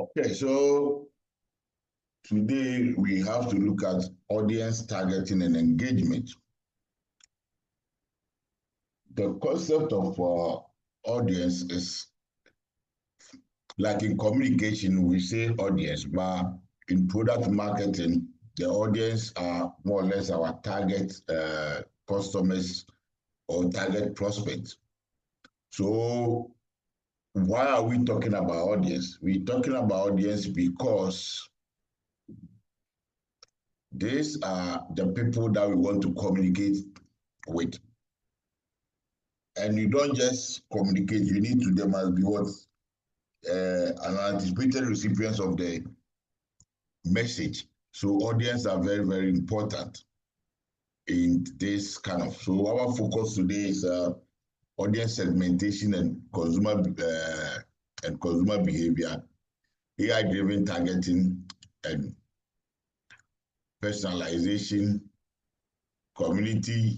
Okay, so today we have to look at audience targeting and engagement. The concept of audience is like in communication, we say audience, but in product marketing, the audience are more or less our target customers or target prospects. So why are we talking about audience? We're talking about audience because these are the people that we want to communicate with. And you don't just communicate, you need to, them must be what an anticipated recipients of the message. So audience are very, very important in this kind of. So our focus today is audience segmentation and consumer behavior, AI-driven targeting and personalization, community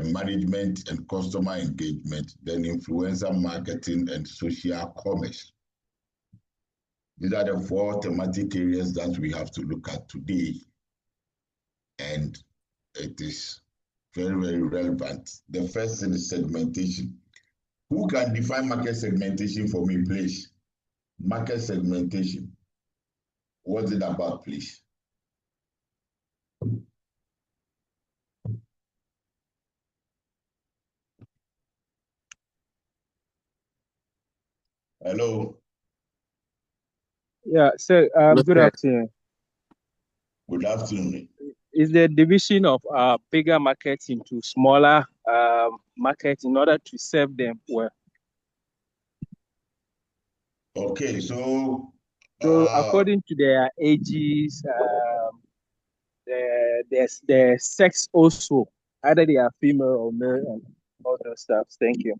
management and customer engagement, then influencer marketing and social commerce. These are the 4 thematic areas that we have to look at today. And it is very, very relevant. The first thing is segmentation. Who can define market segmentation for me, please? Market segmentation. What's it about, please? Hello. Yeah, so good afternoon. Good afternoon. Is the division of bigger markets into smaller markets in order to serve them well? Okay, so according to their ages, their sex also, either they are female or male and all those stuff. Thank you.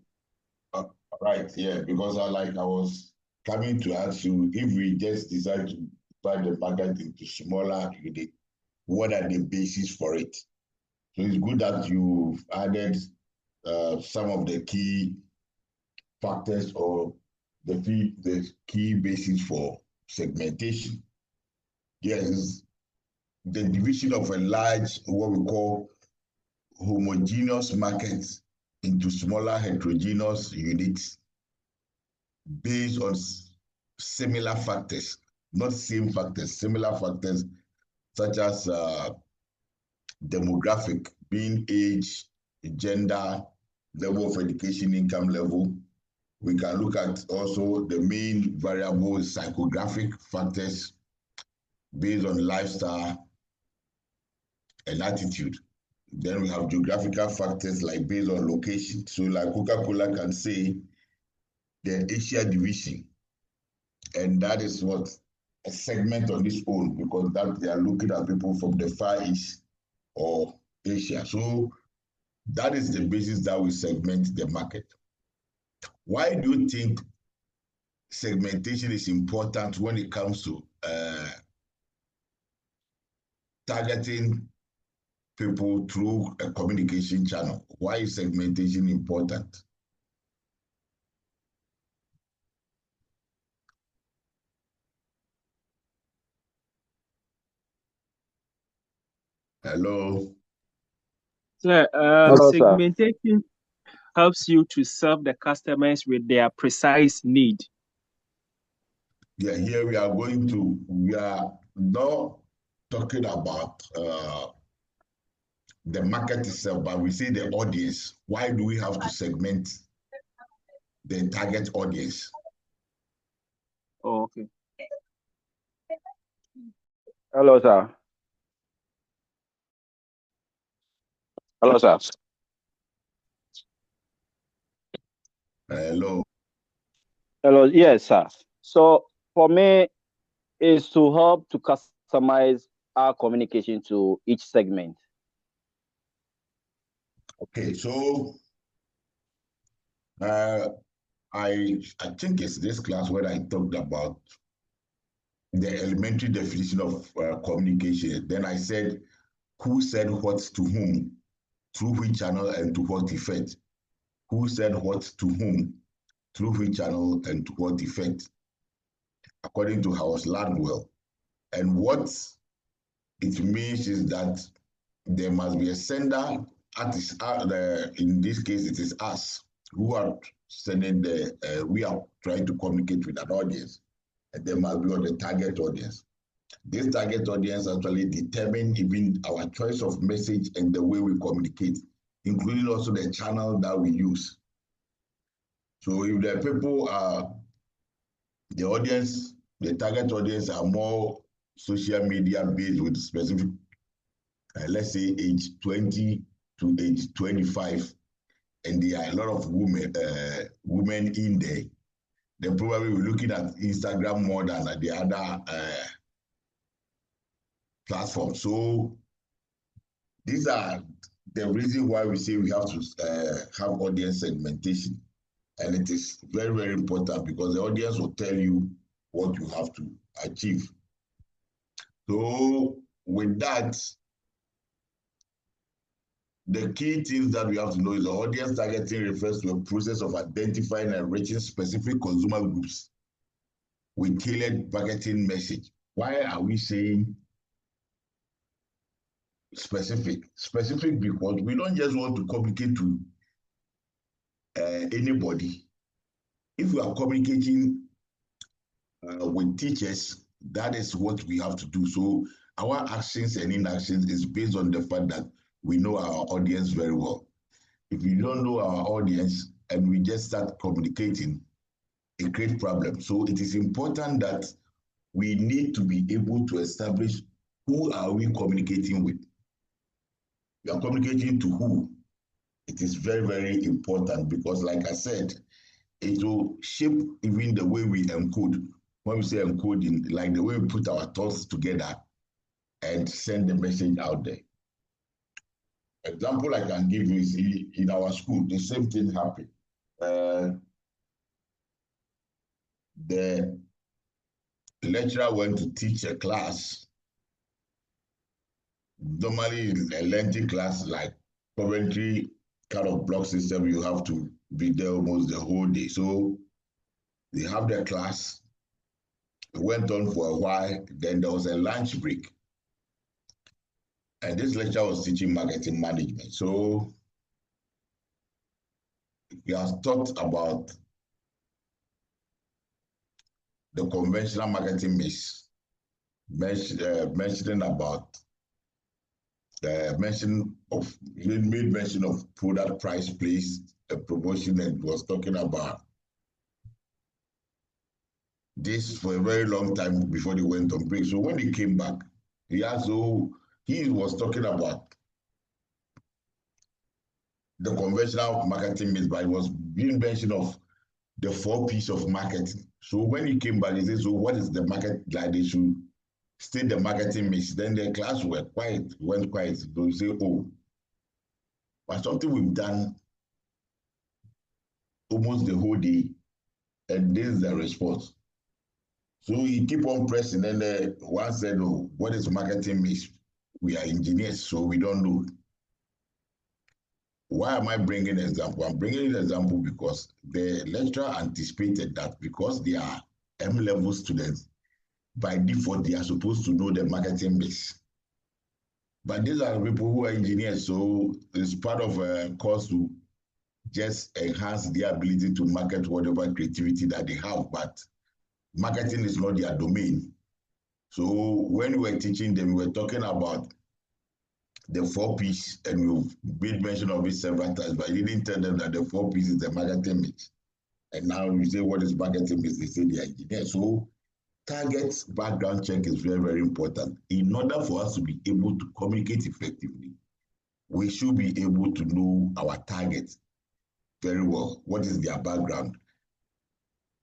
Right, yeah, because I was coming to ask you, if we just decide to divide the market into smaller units, what are the basis for it? So it's good that you've added some of the key factors or the key basis for segmentation. Yes, the division of a large, what we call homogeneous markets into smaller heterogeneous units based on similar factors, not same factors, similar factors such as demographic, being age, gender, level of education, income level. We can look at also the main variable psychographic factors based on lifestyle and attitude. Then we have geographical factors like based on location. So like Coca-Cola can say the Asia division, and that is what a segment on its own, because that they are looking at people from the Far East or Asia. So that is the basis that we segment the market. Why do you think segmentation is important when it comes to targeting people through a communication channel? Why is segmentation important? Hello? So, Hello, segmentation helps you to serve the customers with their precise need. Yeah, here we are not talking about the market itself, but we say the audience. Why do we have to segment the target audience? Oh, okay. Hello, sir. Hello, sir. Hello. Hello, yes, sir. So for me, is to help to customize our communication to each segment. Okay, so I think it's this class where I talked about the elementary definition of communication. Then I said, who said what to whom, through which channel, and to what effect? Who said what to whom, through which channel, and to what effect? according to House Ladwell. And what it means is that there must be a sender. In this case, it is us who are sending we are trying to communicate with an audience, and there must be on the target audience. This target audience actually determine even our choice of message and the way we communicate, including also the channel that we use. So if the people are, the audience, the target audience are more social media based with specific, let's say age 20 to age 25, and there are a lot of women in there, then probably we're looking at Instagram more than at the other platforms. So these are the reason why we say we have to have audience segmentation. And it is very, very important because the audience will tell you what you have to achieve. So with that, the key things that we have to know is the audience targeting refers to a process of identifying and reaching specific consumer groups with tailored marketing message. Why are we saying specific? Specific because we don't just want to communicate to anybody. If we are communicating with teachers, that is what we have to do. So our actions and inactions is based on the fact that we know our audience very well. If we don't know our audience and we just start communicating, it creates problems. So it is important that we need to be able to establish who are we communicating with. We are communicating to who? It is very, very important because, like I said, it will shape even the way we encode. When we say encoding, like the way we put our thoughts together and send the message out there. Example I can give you is in our school, the same thing happened. The lecturer went to teach a class. Normally, in a lengthy class like Coventry kind of block system, you have to be there almost the whole day. So they have their class. It went on for a while. Then there was a lunch break. And this lecturer was teaching marketing management. So he has talked about the conventional marketing mix, mentioning about he made mention of product, price, place, a promotion, and was talking about this for a very long time before they went on break. So when he came back, he was talking about the conventional marketing mix, but it was being mentioned of the 4 P's of marketing. So when he came back, he said, so what is the market, like they should state the marketing mix. Then the class went quiet. So you say, oh, but something we've done almost the whole day, and this is the response. So you keep on pressing, and one said, oh, what is marketing mix? We are engineers, so we don't know. Why am I bringing an example? I'm bringing an example because the lecturer anticipated that because they are M-level students, by default, they are supposed to know the marketing mix. But these are people who are engineers, so it's part of a course to just enhance their ability to market whatever creativity that they have. But marketing is not their domain. So when we were teaching them, we were talking about the 4 P's, and we've made mention of it several times, but I didn't tell them that the 4 P's is the marketing mix. And now you say, what is marketing mix? They say they are engineers. So target background check is very, very important. In order for us to be able to communicate effectively, we should be able to know our target very well. What is their background?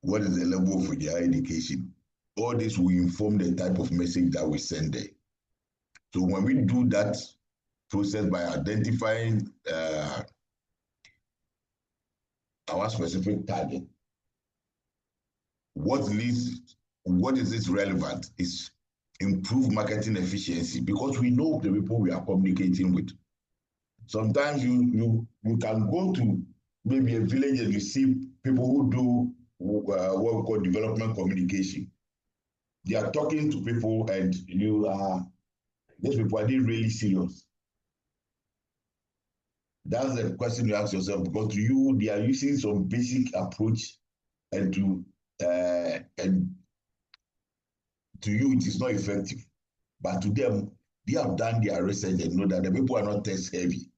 What is the level of their education? All this will inform the type of message that we send there. So when we do that process by identifying our specific target, what is this relevant is improve marketing efficiency, because we know the people we are communicating with. Sometimes you can go to maybe a village and you see people who do what we call development communication. they are talking to people and these people, are they really serious? That's the question you ask yourself, because to you, they are using some basic approach, and to you, it is not effective. But to them, they have done their research and know that the people are not text heavy.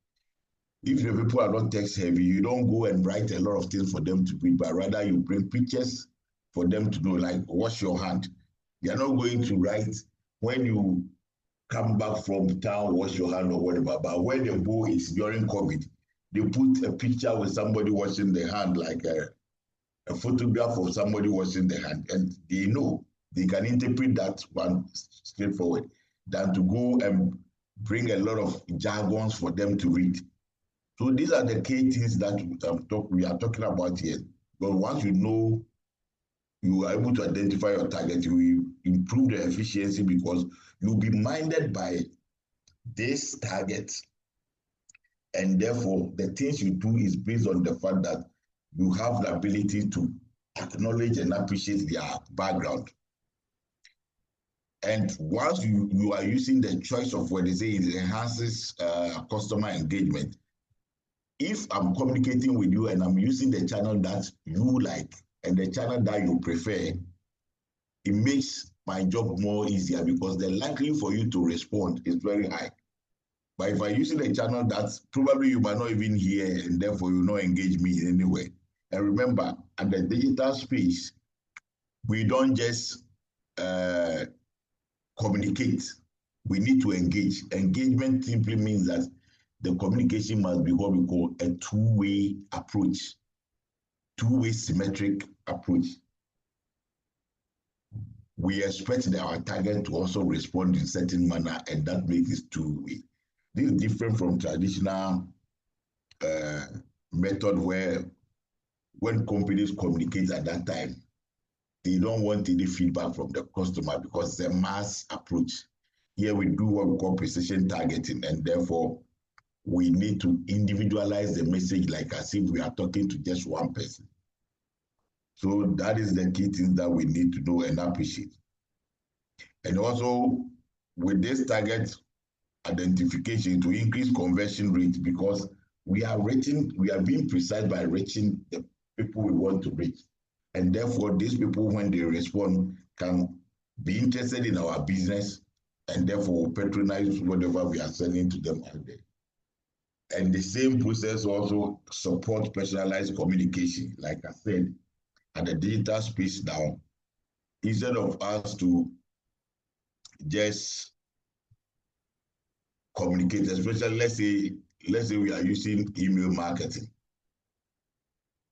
If the people are not text heavy, you don't go and write a lot of things for them to read, but rather you bring pictures for them to know, like wash your hand. They are not going to write when you come back from town, wash your hand or whatever. But where the go is during COVID, they put a picture with somebody washing their hand, like a photograph of somebody washing their hand, and they know they can interpret that one straightforward than to go and bring a lot of jargons for them to read. So these are the key things that we are talking about here. But once you know, you are able to identify your target, you will improve the efficiency, because you'll be minded by this target. And therefore, the things you do is based on the fact that you have the ability to acknowledge and appreciate their background. And once you are using the choice of what they say, it enhances customer engagement. If I'm communicating with you and I'm using the channel that you like and the channel that you prefer, it makes my job more easier, because the likelihood for you to respond is very high. But if I'm using a channel that probably you might not even hear, and therefore you will not engage me in any way. And remember, at the digital space, we don't just communicate. We need to engage. Engagement simply means that the communication must be what we call a two-way approach, two-way symmetric approach. We expect our target to also respond in a certain manner, and that makes it two-way. This is different from traditional method where when companies communicate at that time, they don't want any feedback from the customer, because it's a mass approach. Here we do what we call precision targeting, and therefore we need to individualize the message, like as if we are talking to just one person. So that is the key thing that we need to know and appreciate. And also with this target identification, to increase conversion rate, because we are being precise by reaching the people we want to reach. And therefore, these people, when they respond, can be interested in our business, and therefore patronize whatever we are selling to them out there. And the same process also supports personalized communication. Like I said, at the digital space now, instead of us to just communicate, especially let's say we are using email marketing.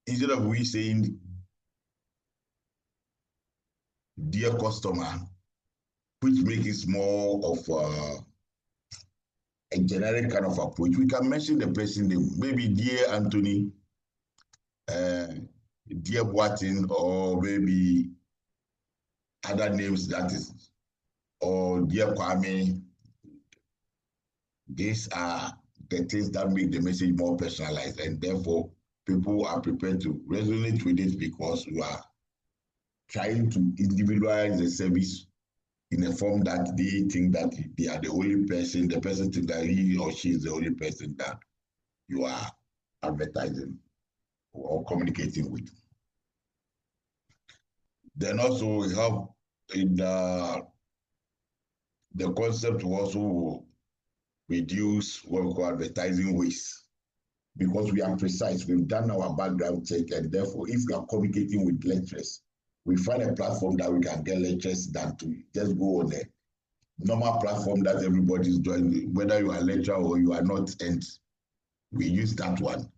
Instead of we saying, dear customer, which makes it more of a generic kind of approach, we can mention the person name, maybe dear Anthony, dear Boatin, or maybe other names, that is, or dear Kwame. These are the things that make the message more personalized, and therefore people are prepared to resonate with it, because you are trying to individualize the service in a form that they think that they are the only person, the person thinks that he or she is the only person that you are advertising or communicating with. Then also we have in the concept to also reduce what we call advertising waste, because we are precise. We've done our background check, and therefore if we are communicating with lecturers, we find a platform that we can get lectures than to just go on a normal platform that everybody's joining, whether you are a lecturer or you are not, and we use that one.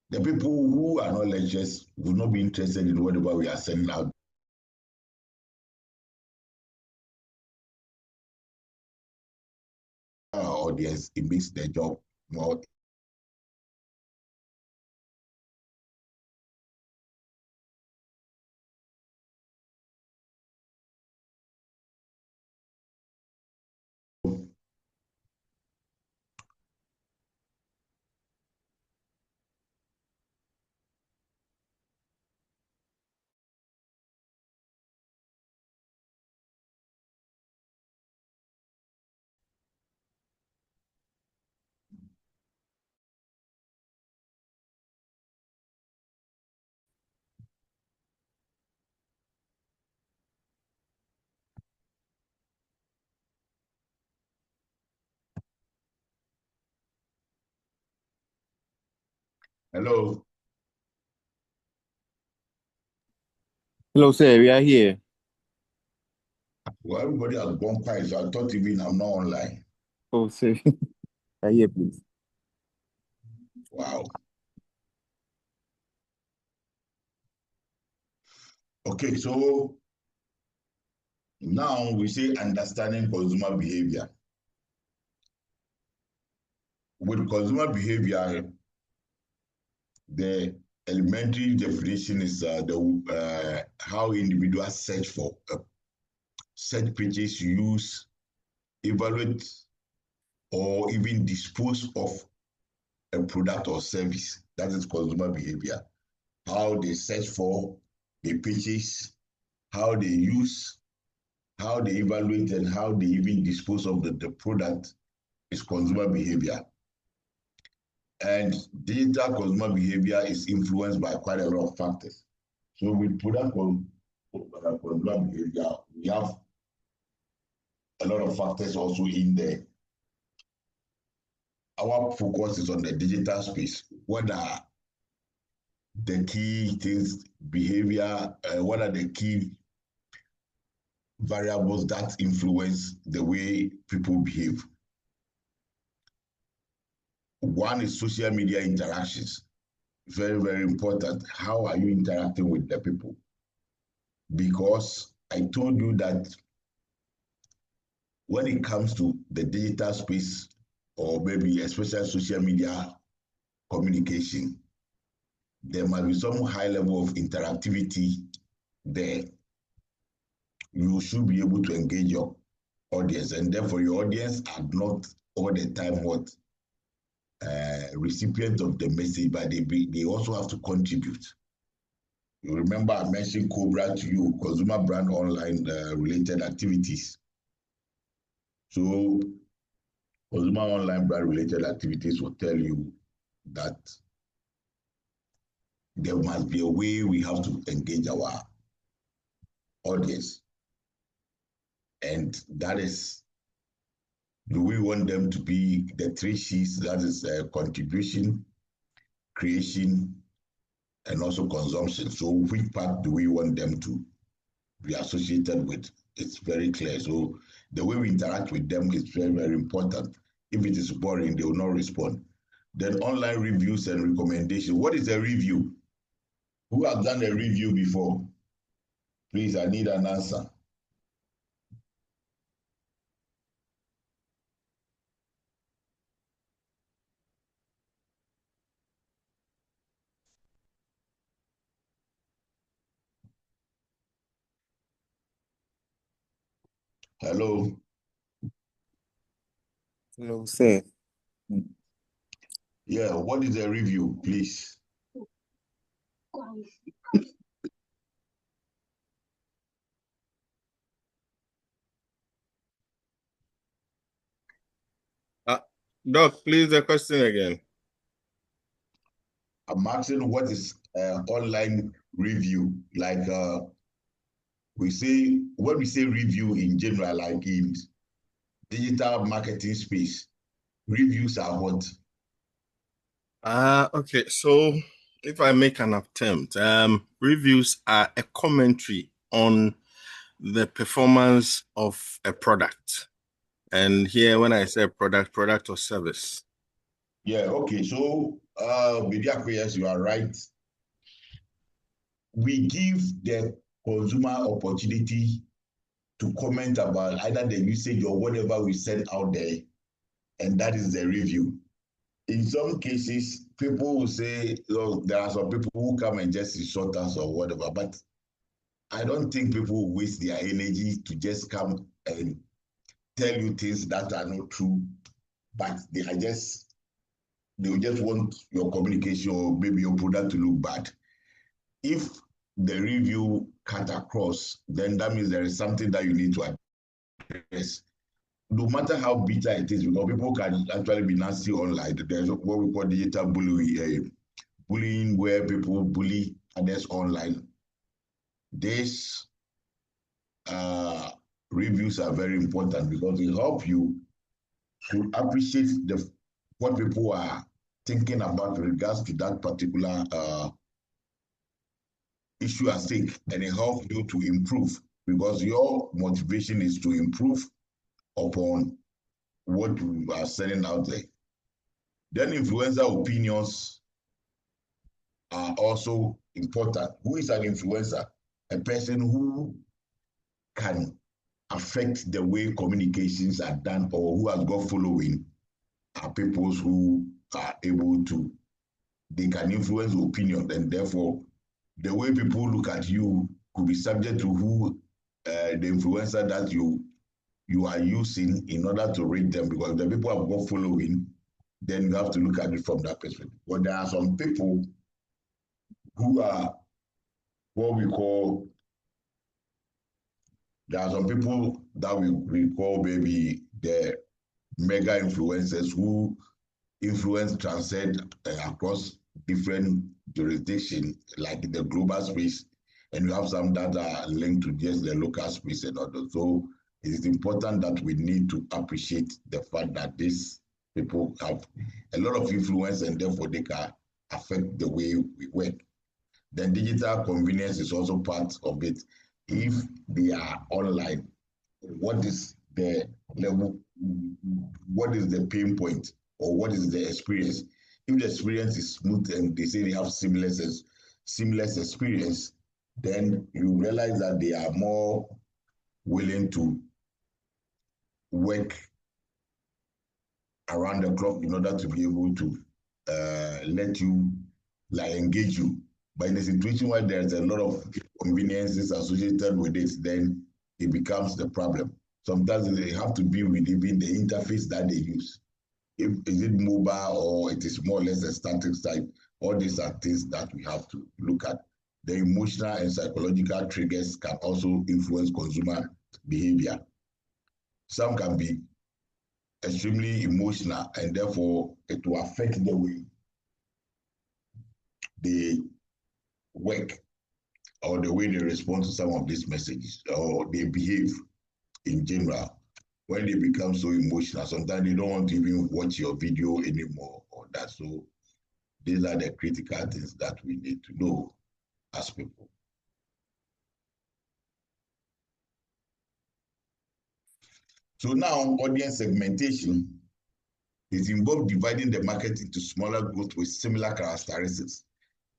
The people who are not lecturers will not be interested in whatever we are sending out. Our audience, it makes their job more Hello. Hello, sir. We are here. Well, everybody has gone quiet, so I thought even I'm not online. Oh, sir. We are here, please. Wow. Okay, so now we say understanding consumer behavior. With consumer behavior, the elementary definition is how individuals search for search pages, use, evaluate, or even dispose of a product or service. That is consumer behavior. How they search for the pages, how they use, how they evaluate, and how they even dispose of the product is consumer behavior. And digital consumer behavior is influenced by quite a lot of factors. So with product consumer behavior, we have a lot of factors also in there. Our focus is on the digital space. What are the key things, behavior, what are the key variables that influence the way people behave? One is social media interactions. Very, very important. How are you interacting with the people? Because I told you that when it comes to the digital space, or maybe especially social media communication, there might be some high level of interactivity there. You should be able to engage your audience, and therefore your audience are not all the time recipients of the message, but they also have to contribute. You remember I mentioned Cobra to you, consumer brand online related activities. So consumer online brand related activities will tell you that there must be a way we have to engage our audience. And that is, do we want them to be the 3 C's, that is contribution, creation, and also consumption. So which part do we want them to be associated with? It's very clear. So the way we interact with them is very, very important. If it is boring, they will not respond. Then online reviews and recommendations. What is a review? Who has done a review before? Please, I need an answer. Hello? Hello, sir. Yeah, what is a review, please? Doc, please the question again. I'm asking what is online review? Like we say, when we say review in general, like in digital marketing space, reviews are what? Okay, so if I make an attempt, reviews are a commentary on the performance of a product. And here, when I say product or service. Yeah, okay. So, yes, you are right. We give the consumer opportunity to comment about either the usage or whatever we send out there, and that is the review. In some cases, people will say, oh, there are some people who come and just insult us or whatever, but I don't think people will waste their energy to just come and tell you things that are not true, but they will just want your communication or maybe your product to look bad. If the review cut across, then that means there is something that you need to address. No matter how bitter it is, because people can actually be nasty online. There's what we call digital bullying, where people bully others online. These reviews are very important because they help you to appreciate what people are thinking about regards to that particular issue at stake, and it helps you to improve because your motivation is to improve upon what you are sending out there. Then influencer opinions are also important. Who is an influencer? A person who can affect the way communications are done or who has got following are people who are able to, they can influence opinion, and therefore the way people look at you could be subject to who the influencer that you are using in order to rate them, because the people have got following, then you have to look at it from that perspective. But there are some people who are what we call, there are some people that we call maybe the mega influencers who influence transcend across different jurisdictions, like in the global space, and you have some that are linked to just the local space and others. So it is important that we need to appreciate the fact that these people have a lot of influence and therefore they can affect the way we work. Then digital convenience is also part of it. If they are online, what is the level, what is the pain point, or what is the experience? If the experience is smooth and they say they have seamless experience, then you realize that they are more willing to work around the clock in order to be able to let you, like, engage you. But in a situation where there's a lot of conveniences associated with it, then it becomes the problem. Sometimes they have to be with even the interface that they use. Is it mobile or it is more or less a static site? All these are things that we have to look at. The emotional and psychological triggers can also influence consumer behavior. Some can be extremely emotional, and therefore it will affect the way they work or the way they respond to some of these messages or they behave in general. When they become so emotional, sometimes they don't want to even watch your video anymore or that. So these are the critical things that we need to know as people. So now audience segmentation is involved dividing the market into smaller groups with similar characteristics.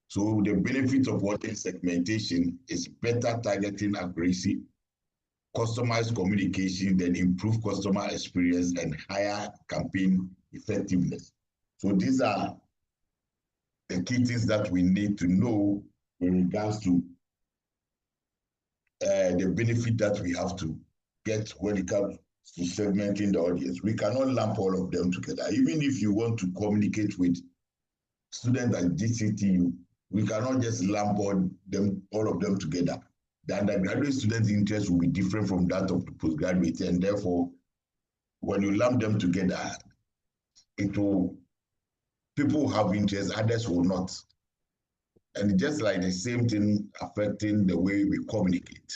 So the benefit of audience segmentation is better targeting accuracy, customized communication, then improve customer experience and higher campaign effectiveness. So these are the key things that we need to know in regards to the benefit that we have to get when it comes to segmenting the audience. We cannot lump all of them together. Even if you want to communicate with students at GCTU, we cannot just lump all of them together. The undergraduate students' interest will be different from that of the postgraduate, and therefore, when you lump them together, people will have interest, others will not. And just like the same thing affecting the way we communicate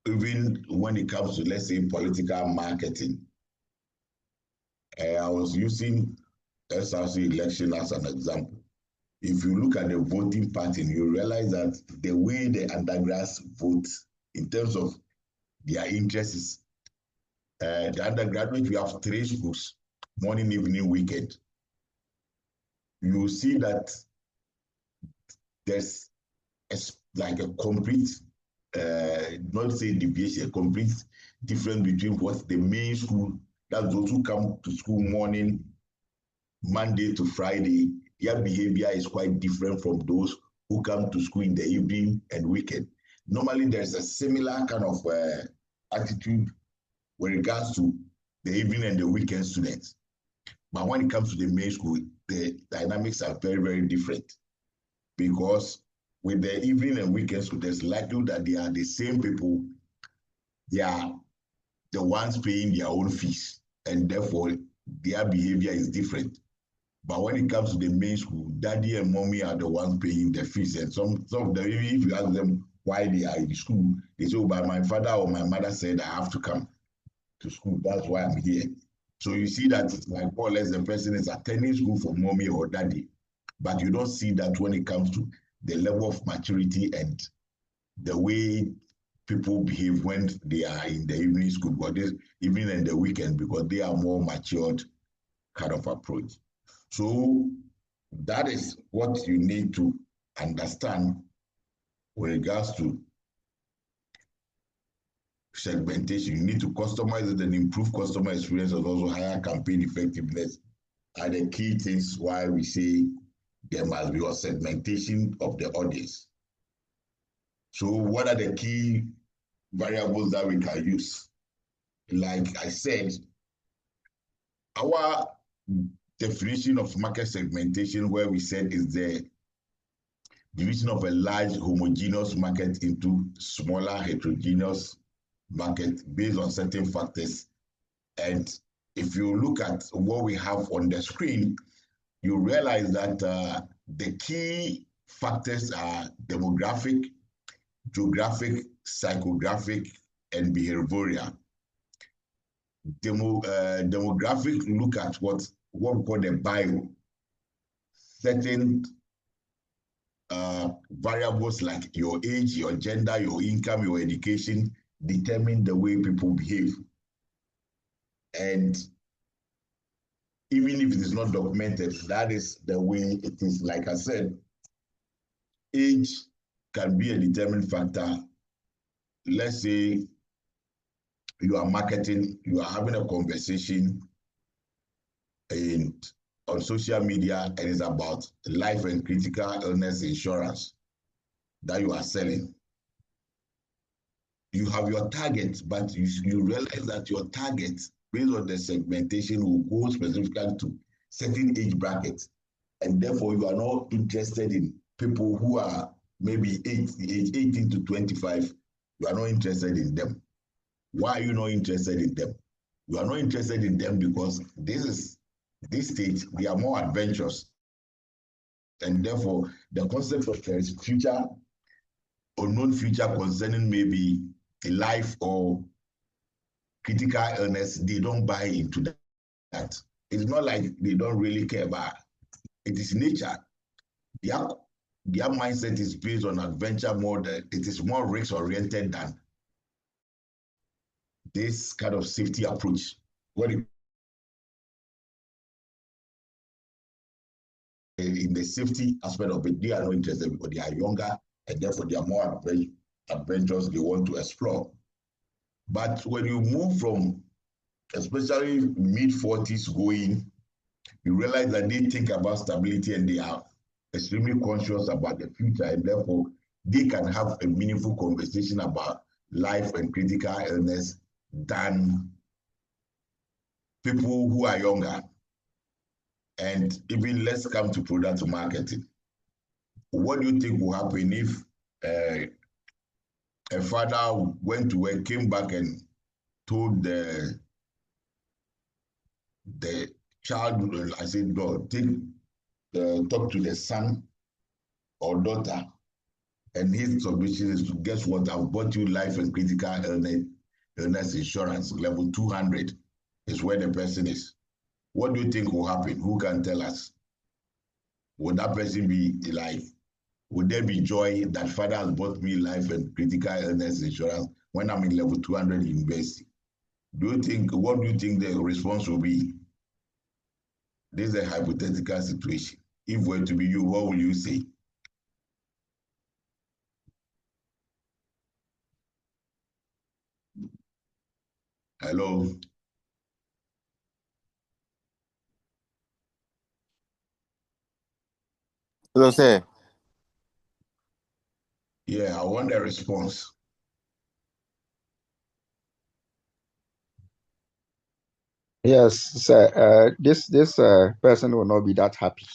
even when it comes to, let's say, political marketing. I was using SRC election as an example. If you look at the voting pattern, you realize that the way the undergrads vote in terms of their interests, the undergraduate, we have 3 schools, morning, evening, weekend. You see that there's like a complete, not say deviation, a complete difference between what the main school, that's those who come to school morning, Monday to Friday, their behavior is quite different from those who come to school in the evening and weekend. Normally, there's a similar kind of attitude with regards to the evening and the weekend students. But when it comes to the main school, the dynamics are very, very different. Because with the evening and weekend students, likely that they are the same people, they are the ones paying their own fees, and therefore their behavior is different. But when it comes to the main school, daddy and mommy are the ones paying the fees. And some of them, if you ask them why they are in school, they say, oh, but my father or my mother said I have to come to school. That's why I'm here. So you see that it's like more or less the person is attending school for mommy or daddy, but you don't see that when it comes to the level of maturity and the way people behave when they are in the evening school, but even in the weekend, because they are more matured kind of approach. So that is what you need to understand with regards to segmentation. You need to customize it and improve customer experience and also higher campaign effectiveness are the key things why we say there must be a segmentation of the audience. So what are the key variables that we can use? Like I said, our definition of market segmentation, where we said is the division of a large homogeneous market into smaller heterogeneous market based on certain factors. And if you look at what we have on the screen, you realize that the key factors are demographic, geographic, psychographic, and behavioral. Demographic look at what we call the bio. Certain variables like your age, your gender, your income, your education determine the way people behave. And even if it is not documented, that is the way it is. Like I said, age can be a determining factor. Let's say you are marketing, you are having a conversation on social media, and it's about life and critical illness insurance that you are selling. You have your target, but you realize that your target, based on the segmentation, will go specifically to certain age brackets. And therefore, you are not interested in people who are maybe age 18 to 25. You are not interested in them. Why are you not interested in them? You are not interested in them because this stage, they are more adventurous. And therefore, the concept of there is future or known future concerning maybe a life or critical illness, they don't buy into that. It's not like they don't really care about it. It is nature. Their mindset is based on adventure more than it is more risk oriented than this kind of safety approach. In the safety aspect of it, they are not interested because they are younger and therefore they are more adventurous, they want to explore. But when you move from especially mid-40s going, you realize that they think about stability and they are extremely conscious about the future, and therefore they can have a meaningful conversation about life and critical illness than people who are younger. And even let's come to product marketing. What do you think will happen if a father went to work, came back and told the child, I said, God, talk to the son or daughter, and his submission is to guess what? I've bought you life and critical illness insurance, level 200 is where the person is. What do you think will happen? Who can tell us? Would that person be like, would there be joy that father has bought me life and critical illness insurance when I'm in level 200 university? What do you think the response will be? This is a hypothetical situation. If it were to be you, what will you say? Hello? Hello, sir. Yeah, I want a response. Yes, sir. This person will not be that happy.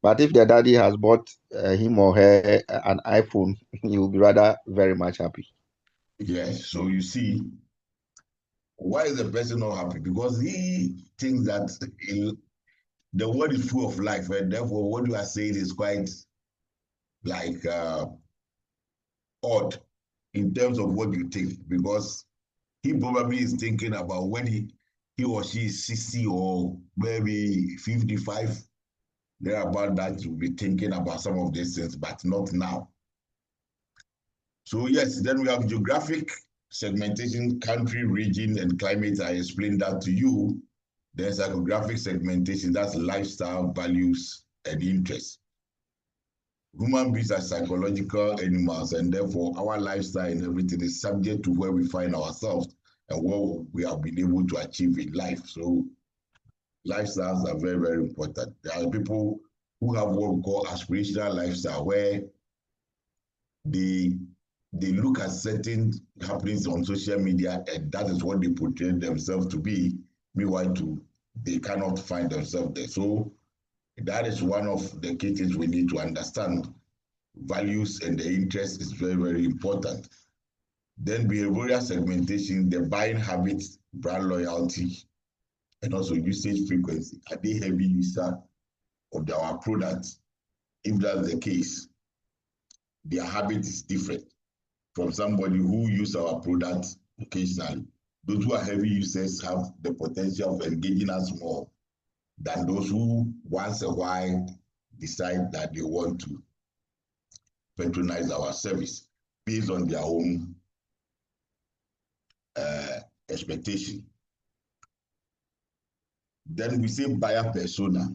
But if the daddy has bought him or her an iPhone, he will be rather very much happy. Yes, so you see, why is the person not happy? Because he thinks that the world is full of life, and therefore what you are saying is quite like odd in terms of what you think, because he probably is thinking about when he or she is 60 or maybe 55, they're about that to be thinking about some of these things, but not now. So yes, then we have geographic segmentation, country, region, and climate. I explained that to you. There's psychographic segmentation, that's lifestyle, values, and interests. Human beings are psychological animals, and therefore our lifestyle and everything is subject to where we find ourselves and what we have been able to achieve in life. So lifestyles are very, very important. There are people who have what we call aspirational lifestyle, where they look at certain happenings on social media and that is what they portray themselves to be. Meanwhile, they cannot find themselves there. So that is one of the key things we need to understand. Values and the interest is very, very important. Then behavioral segmentation, the buying habits, brand loyalty, and also usage frequency. Are they heavy user of our products? If that's the case, their habit is different from somebody who use our products occasionally. Those who are heavy users have the potential of engaging us more than those who once a while decide that they want to patronize our service based on their own expectation. Then we say buyer persona.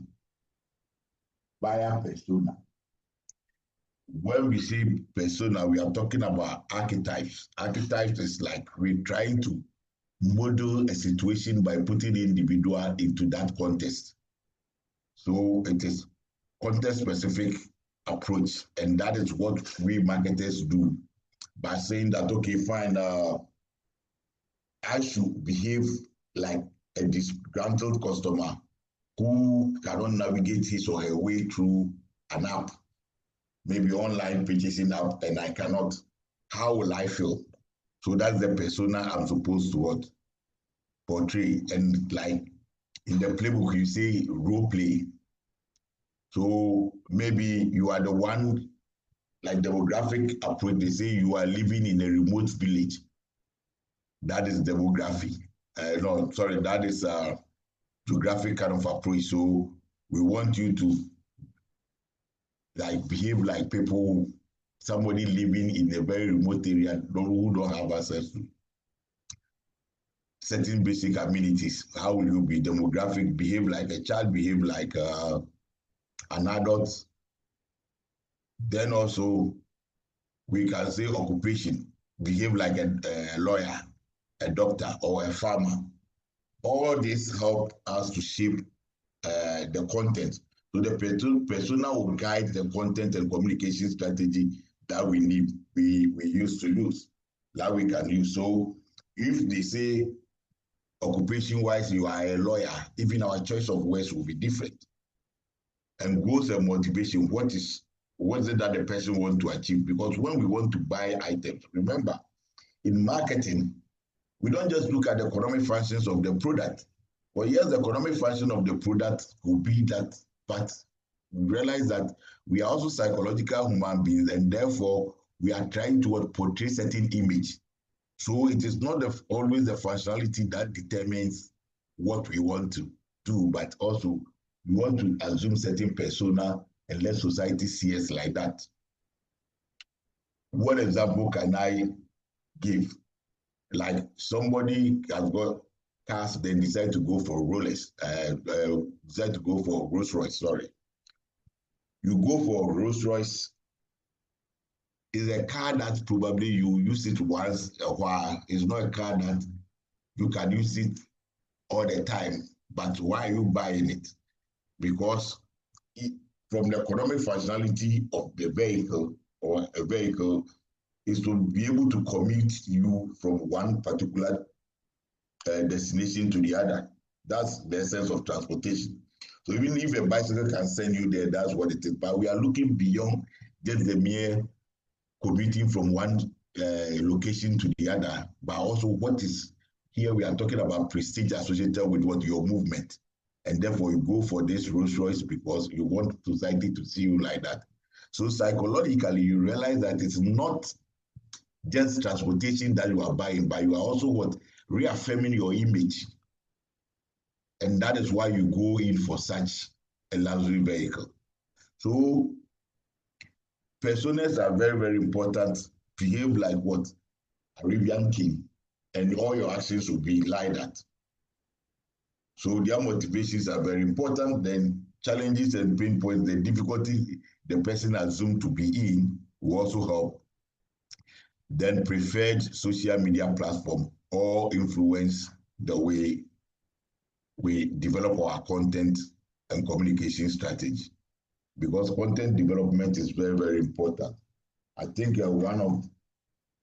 Buyer persona. When we say persona, we are talking about archetypes. Archetypes is like we're trying to model a situation by putting the individual into that context. So it is context-specific approach, and that is what we marketers do by saying that, okay, fine, I should behave like a disgruntled customer who cannot navigate his or her way through an app, maybe online purchasing app, and I cannot. How will I feel? So that's the persona I'm supposed to portray. And like in the playbook, you say role play. So maybe you are the one, like demographic approach, they say you are living in a remote village. That is demography. No, sorry, that is a geographic kind of approach. So we want you to like behave like people, somebody living in a very remote area who don't have access to certain basic amenities. How will you be demographic? Behave like a child, behave like an adult. Then also we can say occupation, behave like a lawyer, a doctor, or a farmer. All this help us to shape the content. So the persona will guide the content and communication strategy that we need, we used to use, that we can use. So if they say occupation-wise, you are a lawyer, even our choice of words will be different. And growth and motivation, what is it that the person wants to achieve? Because when we want to buy items, remember, in marketing, we don't just look at the economic functions of the product. Well, yes, the economic function of the product could be that, but we realize that we are also psychological human beings, and therefore we are trying to portray certain image. So it is not always the functionality that determines what we want to do, but also we want to assume certain persona and let society see us like that. What example can I give? Like somebody has got cars, then decide to go for Rolls Royce, sorry. You go for Rolls Royce, is a car that probably you use it once a while. It's not a car that you can use it all the time. But why are you buying it? Because from the economic functionality of the vehicle or a vehicle is to be able to commute you from one particular destination to the other. That's the essence of transportation. So even if a bicycle can send you there, that's what it is. But we are looking beyond just the mere commuting from one location to the other, but also what is here. We are talking about prestige associated with what your movement, and therefore you go for this Rolls Royce because you want society to see you like that. So psychologically, you realize that it's not just transportation that you are buying, but you are also reaffirming your image And that is why you go in for such a luxury vehicle. So personas are very, very important. Behave like what Arabian king, and all your actions will be like that. So their motivations are very important. Then challenges and pain points, the difficulty the person assumed to be in will also help. Then preferred social media platform or influence the way we develop our content and communication strategy, because content development is very, very important. I think one of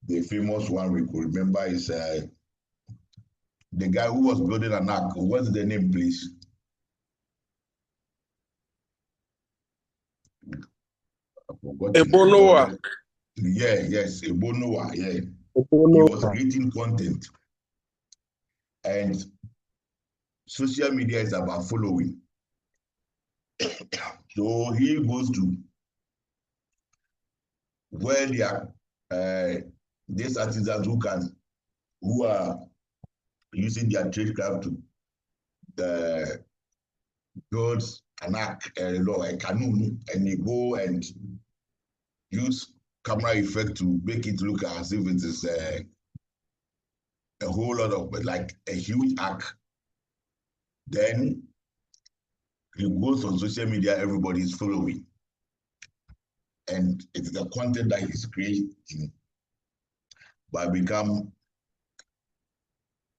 the famous one we could remember is the guy who was building an ark. What's the name, please? I forgot. Ebonoa. Yeah, yes, Ebonoa. Yeah, Ebonoa. he was creating content, and social media is about following. So he goes to where there are these artisans who are using their tradecraft to build an ark, a canoe, and they go and use camera effect to make it look as if it is a whole lot of, like a huge ark. Then he goes on social media, everybody is following. And it's the content that he's creating but become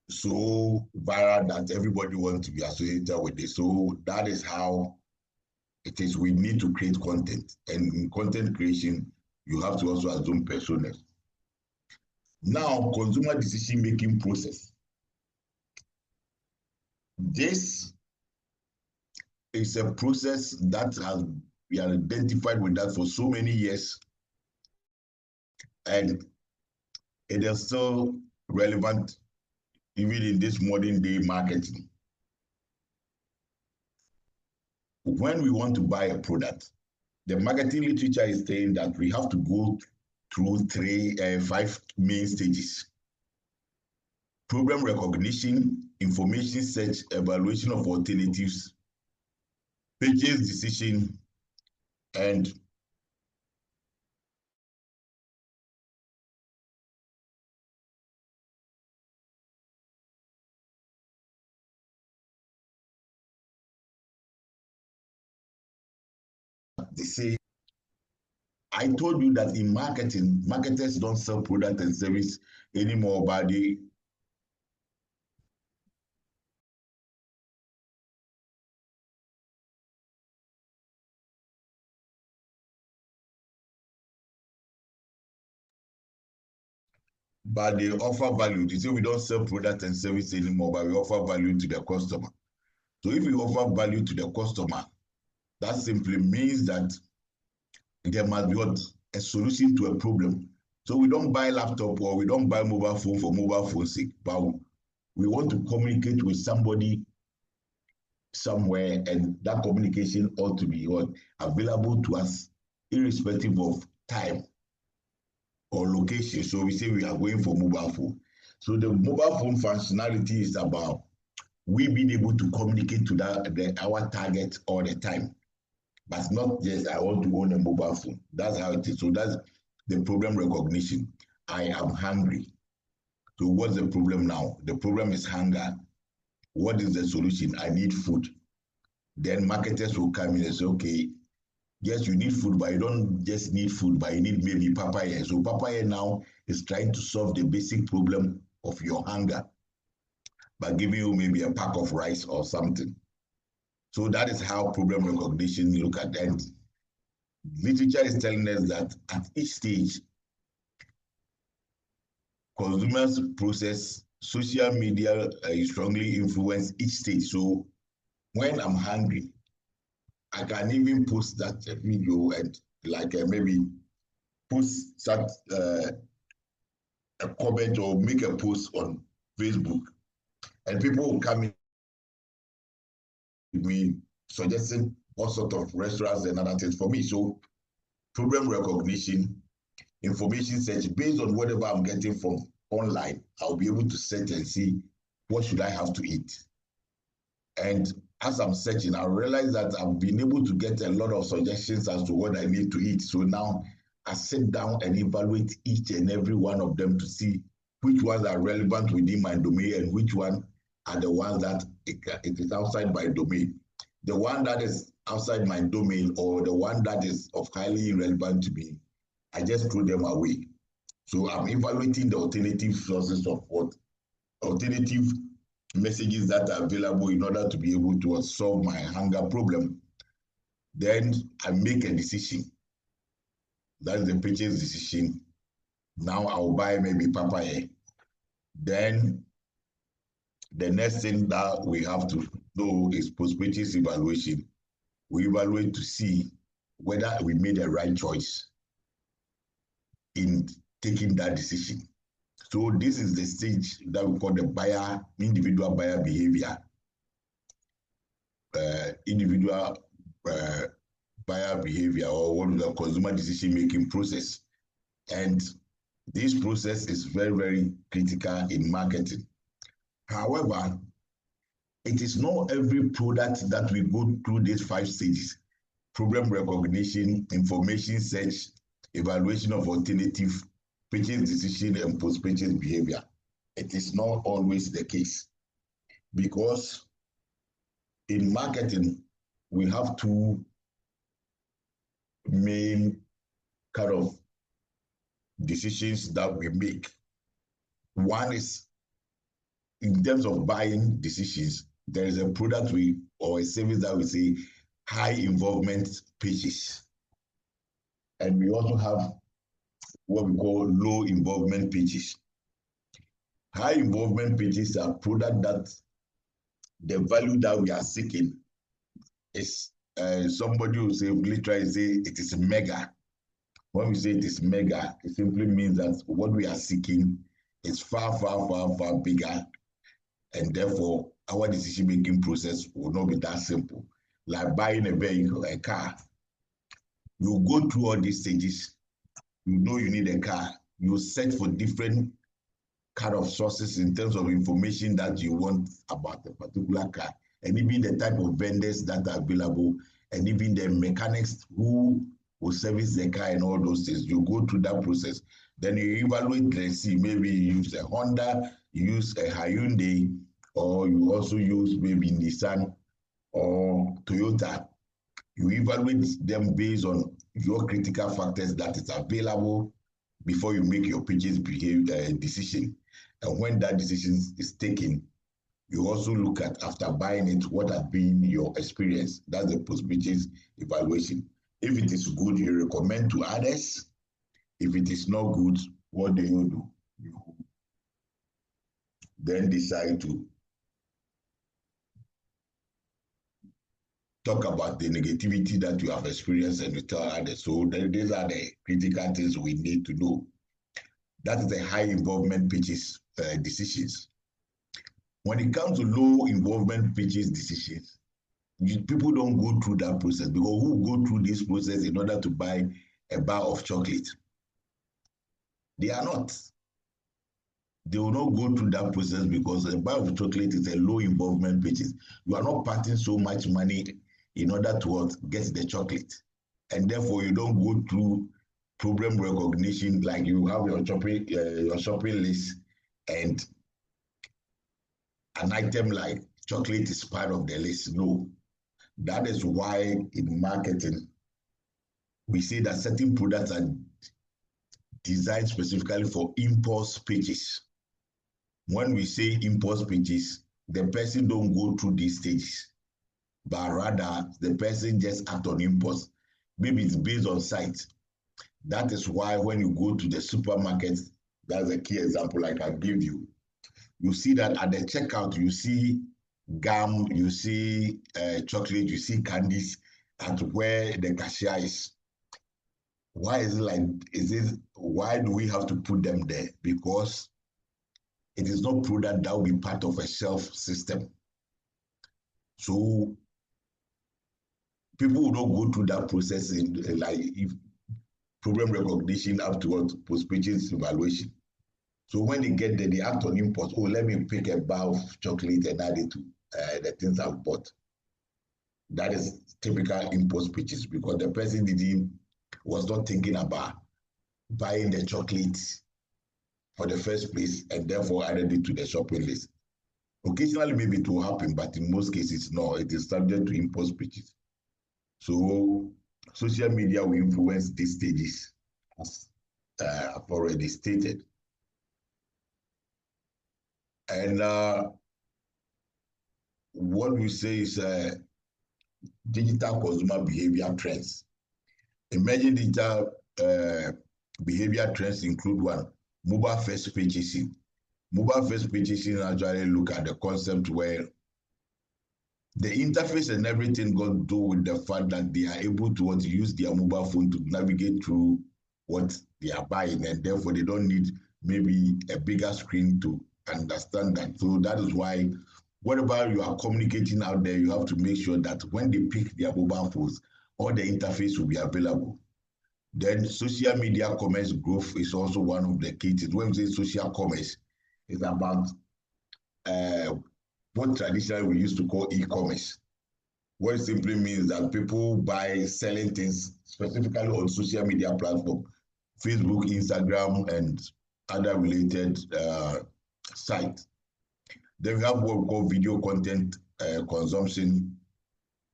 so viral that everybody wants to be associated with it. So that is how it is. We need to create content. And in content creation, you have to also assume personas. Now, consumer decision-making process. This is a process that has been identified with that for so many years, and it is still relevant even in this modern day marketing. When we want to buy a product, the marketing literature is saying that we have to go through 5 main stages: problem recognition, information search, evaluation of alternatives, purchase decision, and they say, I told you that in marketing, marketers don't sell product and service anymore, but they offer value. They say we don't sell product and service anymore, but we offer value to the customer. So if we offer value to the customer, that simply means that there must be a solution to a problem. So we don't buy laptop or we don't buy mobile phone for mobile phone's sake, but we want to communicate with somebody somewhere, and that communication ought to be available to us irrespective of time or location. So we say we are going for mobile phone. So the mobile phone functionality is about we being able to communicate to our target all the time, but not just I want to own a mobile phone. That's how it is. So that's the problem recognition. I am hungry. So what's the problem now? The problem is hunger. What is the solution? I need food. Then marketers will come in and say, okay, yes, you need food, but you don't just need food, but you need maybe papaya. So papaya now is trying to solve the basic problem of your hunger by giving you maybe a pack of rice or something. So that is how problem recognition look at that. And literature is telling us that at each stage, consumers process social media strongly influence each stage. So when I'm hungry, I can even post that video and maybe post that a comment or make a post on Facebook, and people will come in with me suggesting all sorts of restaurants and other things for me. So problem recognition, information search, based on whatever I'm getting from online, I'll be able to search and see what should I have to eat. And as I'm searching, I realized that I've been able to get a lot of suggestions as to what I need to eat. So now I sit down and evaluate each and every one of them to see which ones are relevant within my domain and which one are the ones that it is outside my domain. The one that is outside my domain or the one that is of highly relevant to me, I just throw them away. So I'm evaluating the alternative sources of what alternative messages that are available in order to be able to solve my hunger problem. Then I make a decision. That's the purchase decision. Now I'll buy maybe papaya. Then the next thing that we have to do is post-purchase evaluation. We evaluate to see whether we made the right choice in taking that decision. So this is the stage that we call the individual buyer behavior. Individual buyer behavior, or what is the consumer decision-making process. And this process is very, very critical in marketing. However, it is not every product that we go through these 5 stages: problem recognition, information search, evaluation of alternative, purchase decision, and post-purchase behavior. It is not always the case, because in marketing, we have 2 main kind of decisions that we make. One is in terms of buying decisions, there is a product or a service that we say high involvement pages. And we also have what we call low involvement pages. High involvement pages are products that the value that we are seeking is, somebody will say, literally say it is mega. When we say it is mega, it simply means that what we are seeking is far, far, far, far bigger. And therefore, our decision-making process will not be that simple. Like buying a vehicle, a car. You go through all these stages. You know you need a car. You search for different kind of sources in terms of information that you want about a particular car, and even the type of vendors that are available, and even the mechanics who will service the car and all those things. You go through that process. Then you evaluate and see, maybe you use a Honda, you use a Hyundai, or you also use maybe Nissan or Toyota. You evaluate them based on your critical factors that is available before you make your purchase decision. And when that decision is taken, you also look at, after buying it, what has been your experience. That's the post-purchase evaluation. If it is good, you recommend to others. If it is not good, what do? You then decide to talk about the negativity that you have experienced and you tell others. So these are the critical things we need to know. That is the high involvement pitches decisions. When it comes to low involvement pitches decisions, people don't go through that process, because who go through this process in order to buy a bar of chocolate? They are not. They will not go through that process, because a bar of chocolate is a low involvement purchase. You are not parting so much money in order to get the chocolate. And therefore, you don't go through problem recognition, like you have your shopping list, and an item like chocolate is part of the list. No. That is why in marketing, we say that certain products are designed specifically for impulse pages. When we say impulse pages, the person don't go through these stages, but rather the person just act on impulse. Maybe it's based on sight. That is why when you go to the supermarket, that's a key example like I gave you. You see that at the checkout, you see gum, you see chocolate, you see candies at where the cashier is. Why is it like, why do we have to put them there? Because it is not product that will be part of a shelf system. So people will not go through that process in like if problem recognition afterwards, post-purchase evaluation. So when they get there, they act on impulse. Oh, let me pick a bar of chocolate and add it to the things I've bought. That is typical impulse purchase because the person was not thinking about buying the chocolate for the first place and therefore added it to the shopping list. Occasionally, maybe it will happen, but in most cases, no, it is subject to impulse purchase. So, social media will influence these stages, as I've already stated. And what we say is digital consumer behavior trends. Emerging digital behavior trends include one, mobile first purchasing. Mobile first purchasing actually look at the concept where the interface and everything got to do with the fact that they are able to use their mobile phone to navigate through what they are buying, and therefore they don't need maybe a bigger screen to understand that. So that is why whatever you are communicating out there, you have to make sure that when they pick their mobile phones, all the interface will be available. Then social media commerce growth is also one of the key things. When we say social commerce, it's about what traditionally we used to call e-commerce. What it simply means that people buy selling things specifically on social media platform, Facebook, Instagram, and other related sites. Then we have what we call video content consumption,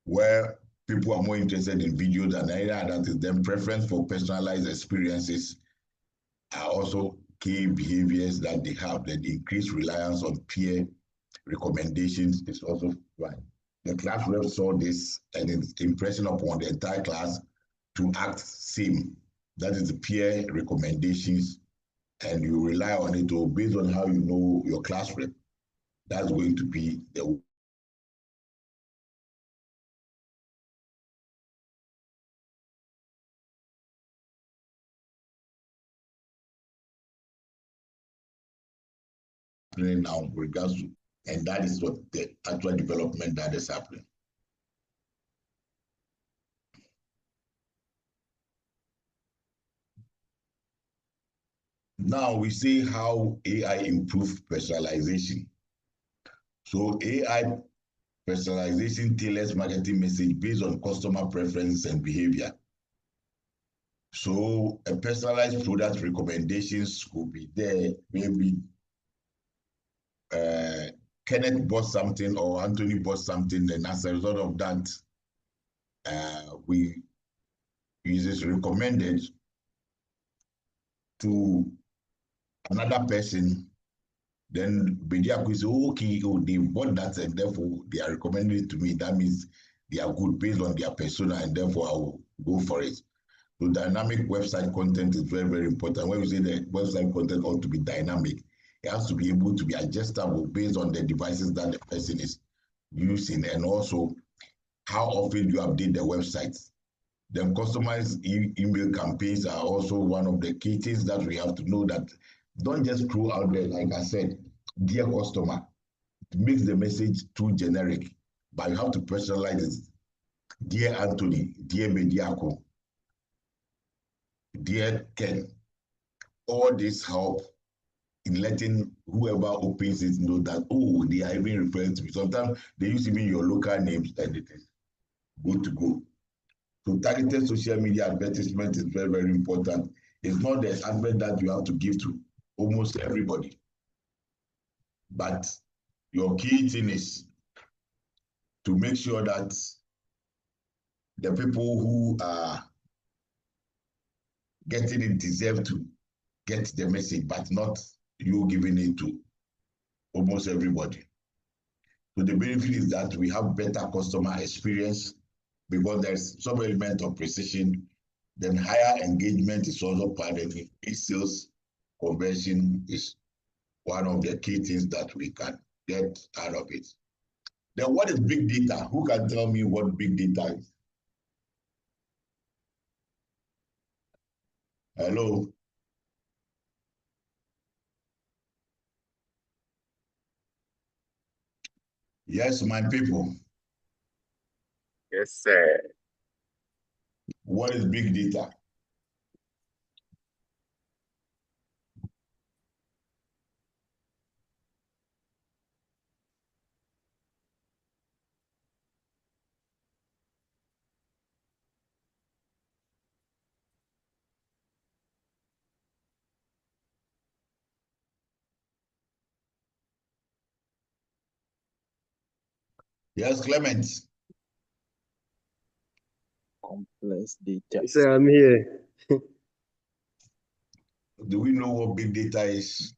where people are more interested in videos than any other. Then preference for personalized experiences are also key behaviors that they have. Then increased reliance on peer recommendations is also one. The class rep saw this and its impression upon the entire class to act same. That is the peer recommendations, and you rely on it or based on how you know your class rep. That's going to be the now with regards to, and that is what the actual development that is happening. Now we see how AI improves personalization. So AI personalization tailors marketing message based on customer preferences and behavior. So a personalized product recommendations could be there. Maybe Kenneth bought something or Anthony bought something, and as a result of that, it is recommended to another person. Then Bediako say, okay, they bought that and therefore they are recommending it to me. That means they are good based on their persona, and therefore I will go for it. So dynamic website content is very, very important. When we say the website content ought to be dynamic, it has to be able to be adjustable based on the devices that the person is using, and also how often you update the website. Then customized email campaigns are also one of the key things that we have to know, that don't just throw out there, like I said, dear customer. It makes the message too generic, but you have to personalize it. Dear Anthony, dear Bediako, dear Ken, all this help in letting whoever opens it know that, oh, they are even referring to me. Sometimes they use even your local names and it is good to go. So targeted social media advertisement is very, very important. It's not the advert that you have to give to almost everybody. But your key thing is to make sure that the people who are getting it deserve to get the message, but not you giving it to almost everybody. So the benefit is that we have better customer experience because there's some element of precision. Then higher engagement is also part of it. Sales conversion is one of the key things that we can get out of it. Then what is big data? Who can tell me what big data is? Hello? Yes, my people. Yes, sir. What is big data? Yes, Clement. Complex data. Sir, I'm here. Do we know what big data is?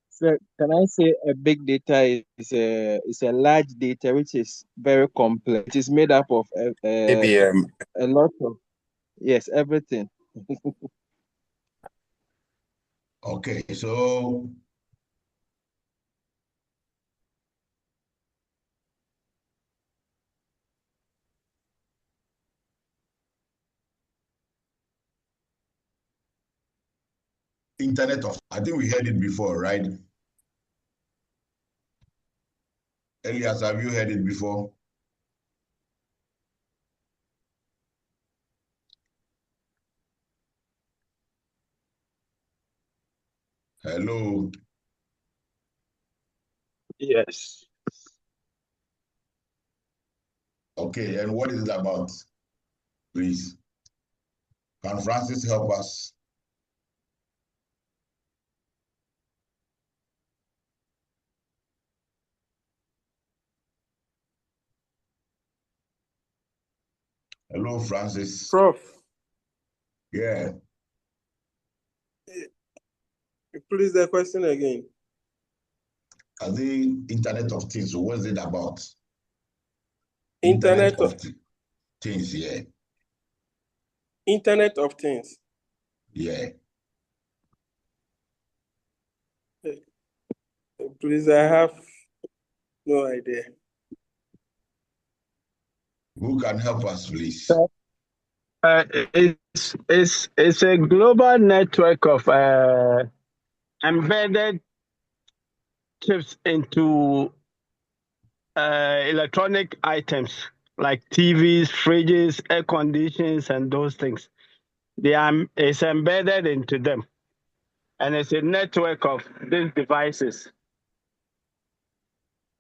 So can I say a big data is a large data which is very complex. It is made up of Maybe a lot of everything. Okay, so Internet of, I think we heard it before, right? Elias, have you heard it before? Hello. Yes. Okay, and what is it about? Please. Can Francis help us? Hello, Francis. Prof, Yeah. please the question again. Are the Internet of Things? So what's it about? Internet of Things, yeah. Internet of Things. Yeah. Please, I have no idea. Who can help us, please? It's a global network of embedded chips into electronic items like TVs, fridges, air conditioners, and those things. It's embedded into them, and it's a network of these devices.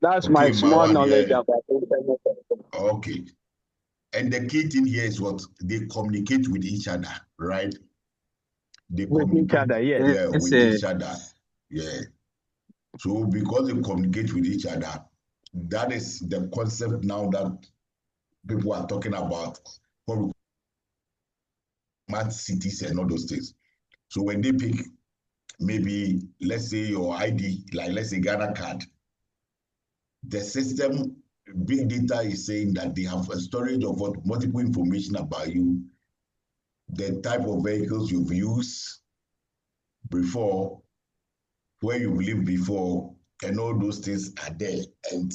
That's Okay, my small one, knowledge yeah. about internet. Okay. And the key thing here is what? They communicate with each other, right? They With each other, yes. Yeah, with each other. Yeah. So because they communicate with each other, that is the concept now that people are talking about smart cities and all those things. So when they pick maybe, let's say your ID, like let's say Ghana card, the system, big data is saying that they have a storage of what multiple information about you, the type of vehicles you've used before, where you've lived before, and all those things are there. And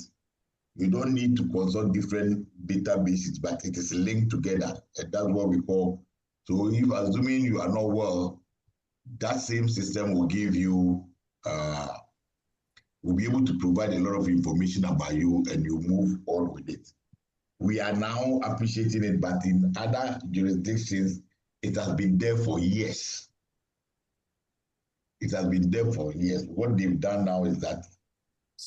you don't need to consult different databases, but it is linked together. And that's what we call. So if assuming you are not well, that same system will give you, will be able to provide a lot of information about you, and you move on with it. We are now appreciating it, but in other jurisdictions, it has been there for years. It has been there for years. What they've done now is that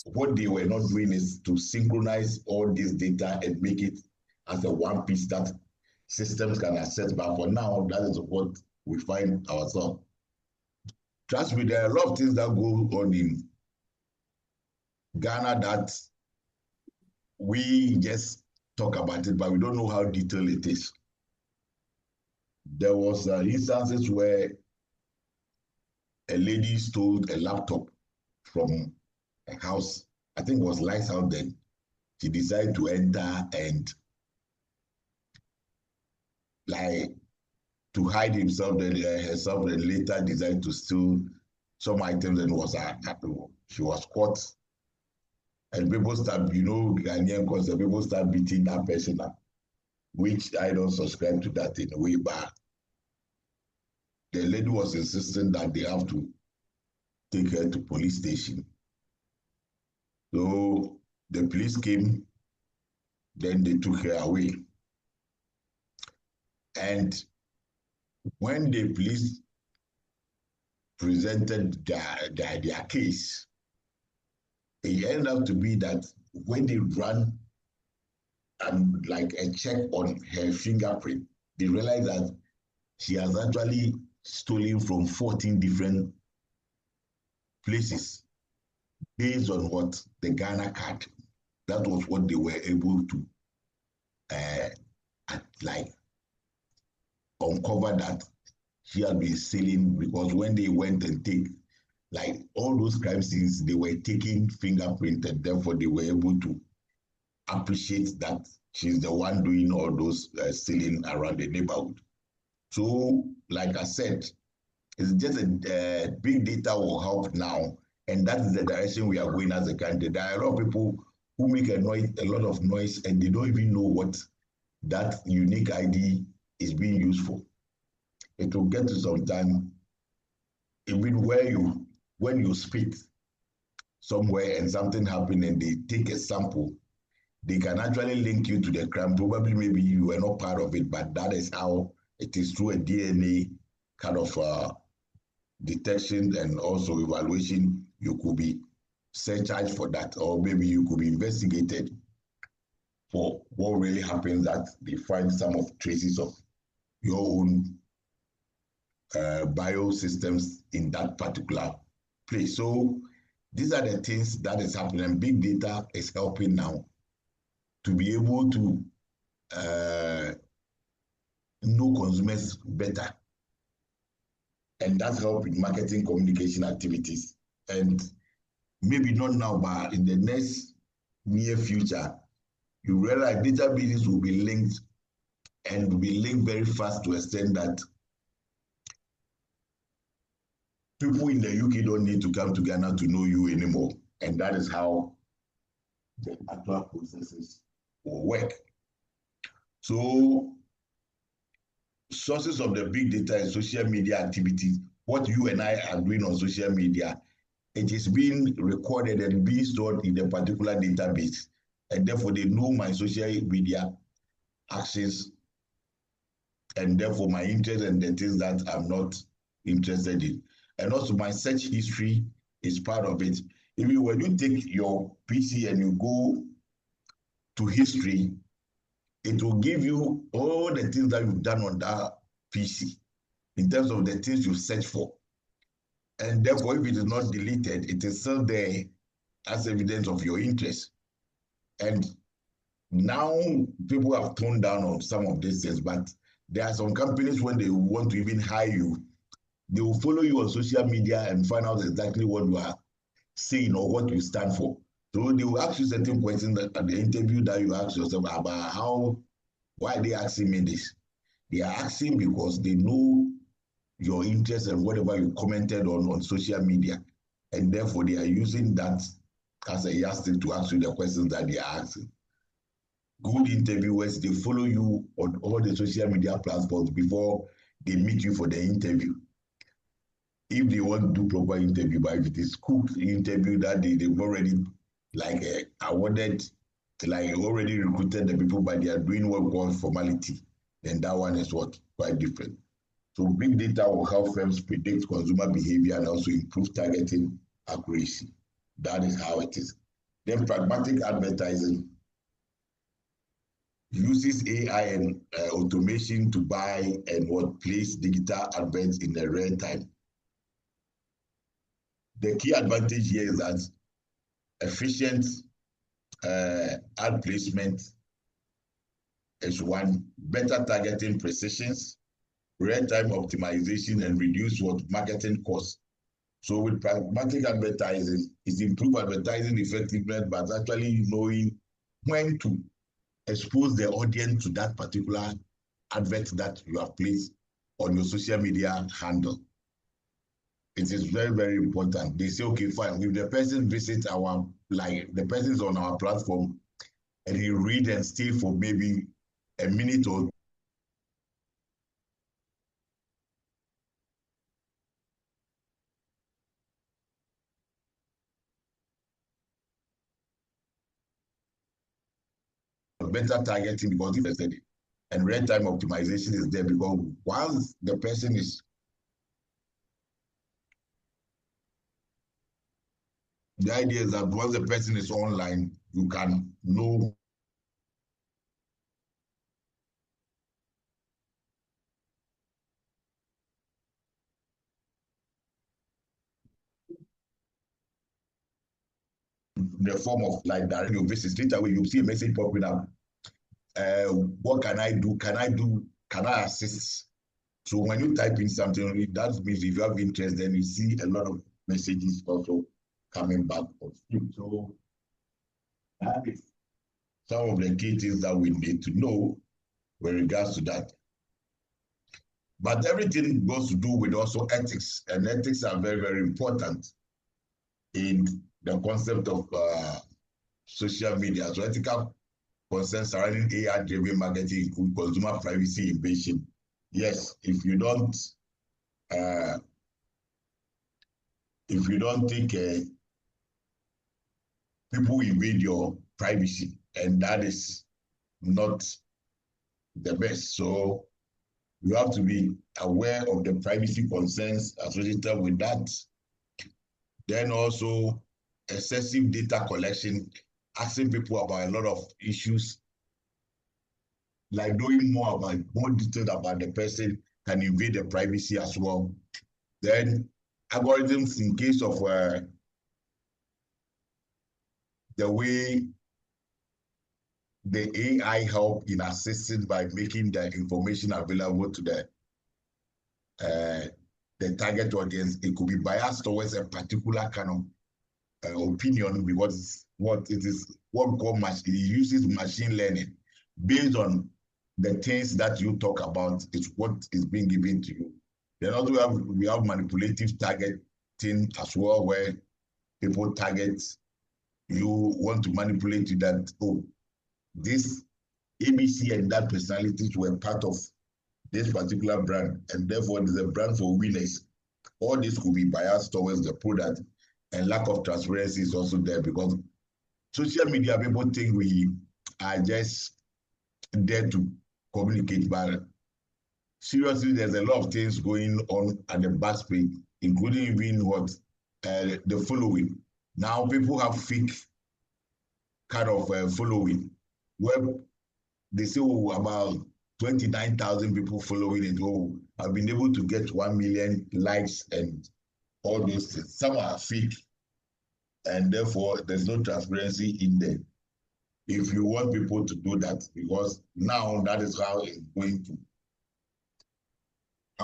what they were not doing is to synchronize all this data and make it as a one piece that systems can access. But for now, that is what we find ourselves. Trust me, there are a lot of things that go on in Ghana that we just talk about it, but we don't know how detailed it is. There was instances where a lady stole a laptop from a house. I think it was lights out then. She decided to enter and like to hide himself, then herself, and later decided to steal some items and she was caught. And people start, Ghanaian concept, people start beating that person up, which I don't subscribe to that in a way, but the lady was insisting that they have to take her to police station. So the police came, then they took her away. And when the police presented their case, it ended up to be that when they ran like a check on her fingerprint, they realized that she has actually stolen from 14 different places based on what? The Ghana card. that was what they were able to like uncover, that she had been selling, because when they went and take like all those crime scenes, they were taking fingerprint, and therefore they were able to appreciate that she's the one doing all those stealing around the neighborhood. So, like I said, it's just a big data will help now, and that is the direction we are going as a country. There are a lot of people who make a lot of noise, and they don't even know what that unique ID is being used for. It will get to some time, even when you speak somewhere and something happened and they take a sample, they can actually link you to the crime. Probably maybe you were not part of it, but that is how it is, through a DNA kind of detection and also evaluation. You could be charged for that, or maybe you could be investigated for what really happens, that they find some of traces of your own biosystems in that particular place. So these are the things that is happening, and big data is helping now to be able to know consumers better, and that's helping marketing communication activities. And maybe not now, but in the next near future, you realize databases will be linked, and will be linked very fast, to extent that people in the UK don't need to come to Ghana to know you anymore. And that is how the actual processes will work. So sources of the big data and social media activities, what you and I are doing on social media, it is being recorded and being stored in a particular database. And therefore they know my social media actions, and therefore my interest and the things that I'm not interested in. And also my search history is part of it. Even when you take your PC and you go to history, it will give you all the things that you've done on that PC in terms of the things you search for. And therefore, if it is not deleted, it is still there as evidence of your interest. And now people have toned down on some of these things, but there are some companies, when they want to even hire you, they will follow you on social media and find out exactly what you are saying or what you stand for. So they will ask you certain questions at the interview that you ask yourself about why are they asking me this? They are asking because they know your interest and whatever you commented on social media. And therefore they are using that as a yardstick to ask you the questions that they are asking. Good interviewers, they follow you on all the social media platforms before they meet you for the interview. If they want to do proper interview, but if it is cooked interview that they've already like awarded, like already recruited the people, but they are doing what we call formality, then that one is what quite different. So big data will help firms predict consumer behavior and also improve targeting accuracy. That is how it is. Then pragmatic advertising uses AI and automation to buy and what place digital adverts in the real time. The key advantage here is that efficient ad placement is one, better targeting precisions, real-time optimization, and reduce what marketing costs. So with pragmatic advertising, it's improved advertising effectiveness, but actually knowing when to expose the audience to that particular advert that you have placed on your social media handle. It is very, very important. They say, okay, fine. If the person visits the person is on our platform and he read and stay for maybe a minute or better targeting, because if I said it, and real-time optimization is there, because once the person is the idea is that once the person is online, you can know in the form of like direct your visit. Straight away, you'll see a message popping up. What can I do? Can I assist? So when you type in something, that means if you have interest, then you see a lot of messages also coming back on you. So that is some of the key things that we need to know with regards to that. But everything goes to do with also ethics, and ethics are very, very important in the concept of social media. So ethical concerns surrounding AI-driven marketing include consumer privacy invasion. Yes, if you don't think people invade your privacy, and that is not the best. So you have to be aware of the privacy concerns associated with that. Then also excessive data collection, asking people about a lot of issues, like knowing more details about the person can invade the privacy as well. Then algorithms, in case of the way the AI help in assisting by making the information available to the target audience, it could be biased towards a particular kind of opinion, because what it we call it uses machine learning based on the things that you talk about is what is being given to you. Then also we have manipulative targeting as well, where people target you, want to manipulate you that, oh, this ABC and that personalities were part of this particular brand, and therefore it is a brand for winners. All this could be biased towards the product, and lack of transparency is also there, because social media people think we are just there to communicate, but seriously, there's a lot of things going on at the back page, including even what the following. Now people have fake kind of following, where they say, oh, about 29,000 people following it. Oh, I've been able to get 1 million likes and all those things. Some are fake, and therefore there's no transparency in there. If you want people to do that, because now that is how it's going to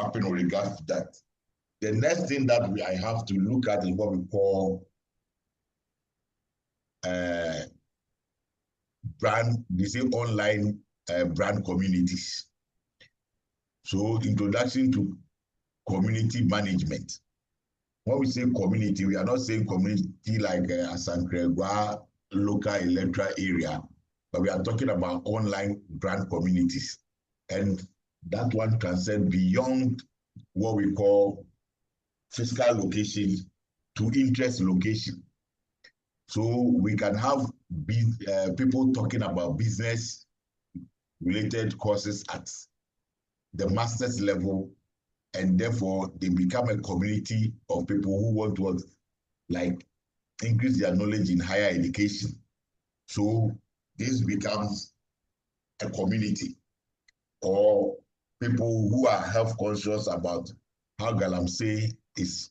happen with regards to that. The next thing that I have to look at is what we call online brand communities. So introduction to community management. When we say community, we are not saying community like Asankregwa local electoral area, but we are talking about online brand communities. And that one transcends beyond what we call physical location to interest location. So we can have people talking about business related courses at the master's level, and therefore they become a community of people who want to like increase their knowledge in higher education. So this becomes a community, or people who are health conscious about how Galamsey is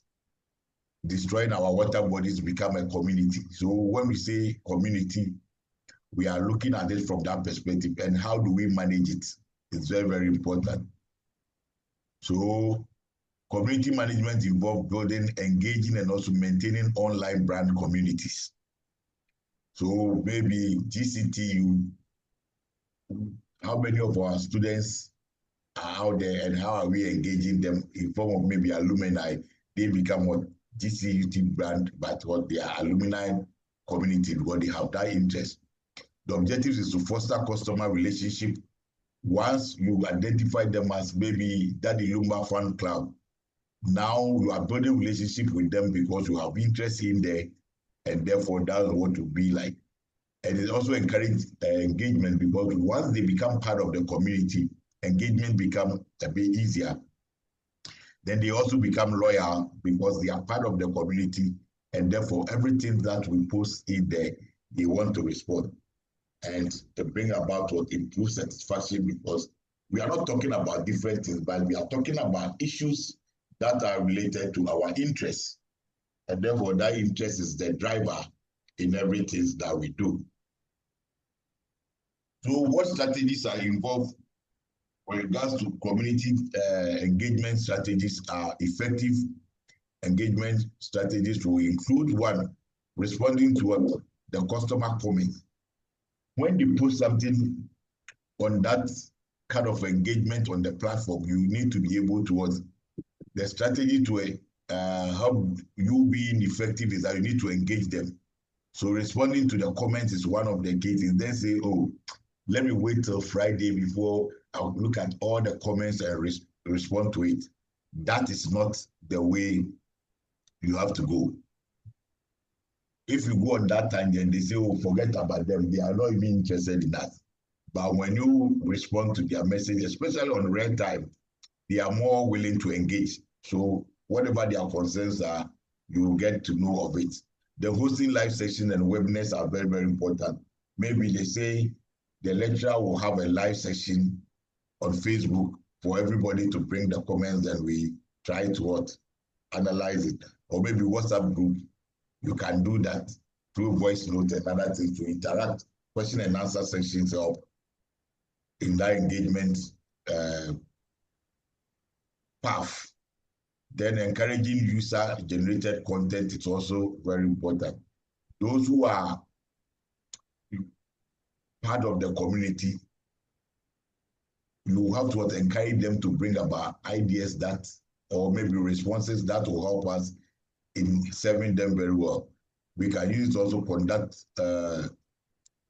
destroying our water bodies become a community. So when we say community, we are looking at it from that perspective, and how do we manage it? It's very, very important. So community management involves building, engaging, and also maintaining online brand communities. So maybe GCTU, how many of our students are out there, and how are we engaging them in form of maybe alumni? They become what GCUT brand, but what they are alumni community, because they have that interest. The objective is to foster customer relationship. Once you identify them as maybe Daddy Lumba fan club, now you are building relationship with them because you have interest in there, and therefore that's what to be like. And it also encourages engagement, because once they become part of the community, engagement becomes a bit easier. Then they also become loyal because they are part of the community, and therefore everything that we post in there, they want to respond and to bring about what improves satisfaction, because we are not talking about different things, but we are talking about issues that are related to our interests. And therefore that interest is the driver in everything that we do. So what strategies are involved with regards to community engagement strategies are effective engagement strategies will include one, responding to what the customer comments. When they put something on that kind of engagement on the platform, you need to be able to the strategy to help you being effective is that you need to engage them. So responding to the comments is one of the key things. Then say, oh, let me wait till Friday before I'll look at all the comments and respond to it. That is not the way you have to go. If you go on that tangent, they say, oh, forget about them. They are not even interested in that. But when you respond to their message, especially on real time, they are more willing to engage. So whatever their concerns are, you get to know of it. The hosting live session and webinars are very, very important. Maybe they say the lecturer will have a live session on Facebook for everybody to bring the comments and we try to analyze it. Or maybe WhatsApp group, you can do that through voice note and other things to interact, question and answer sections up in that engagement path. Then encouraging user-generated content is also very important. Those who are part of the community, you have to encourage them to bring about ideas that, or maybe responses that will help us in serving them very well. We can use it also conduct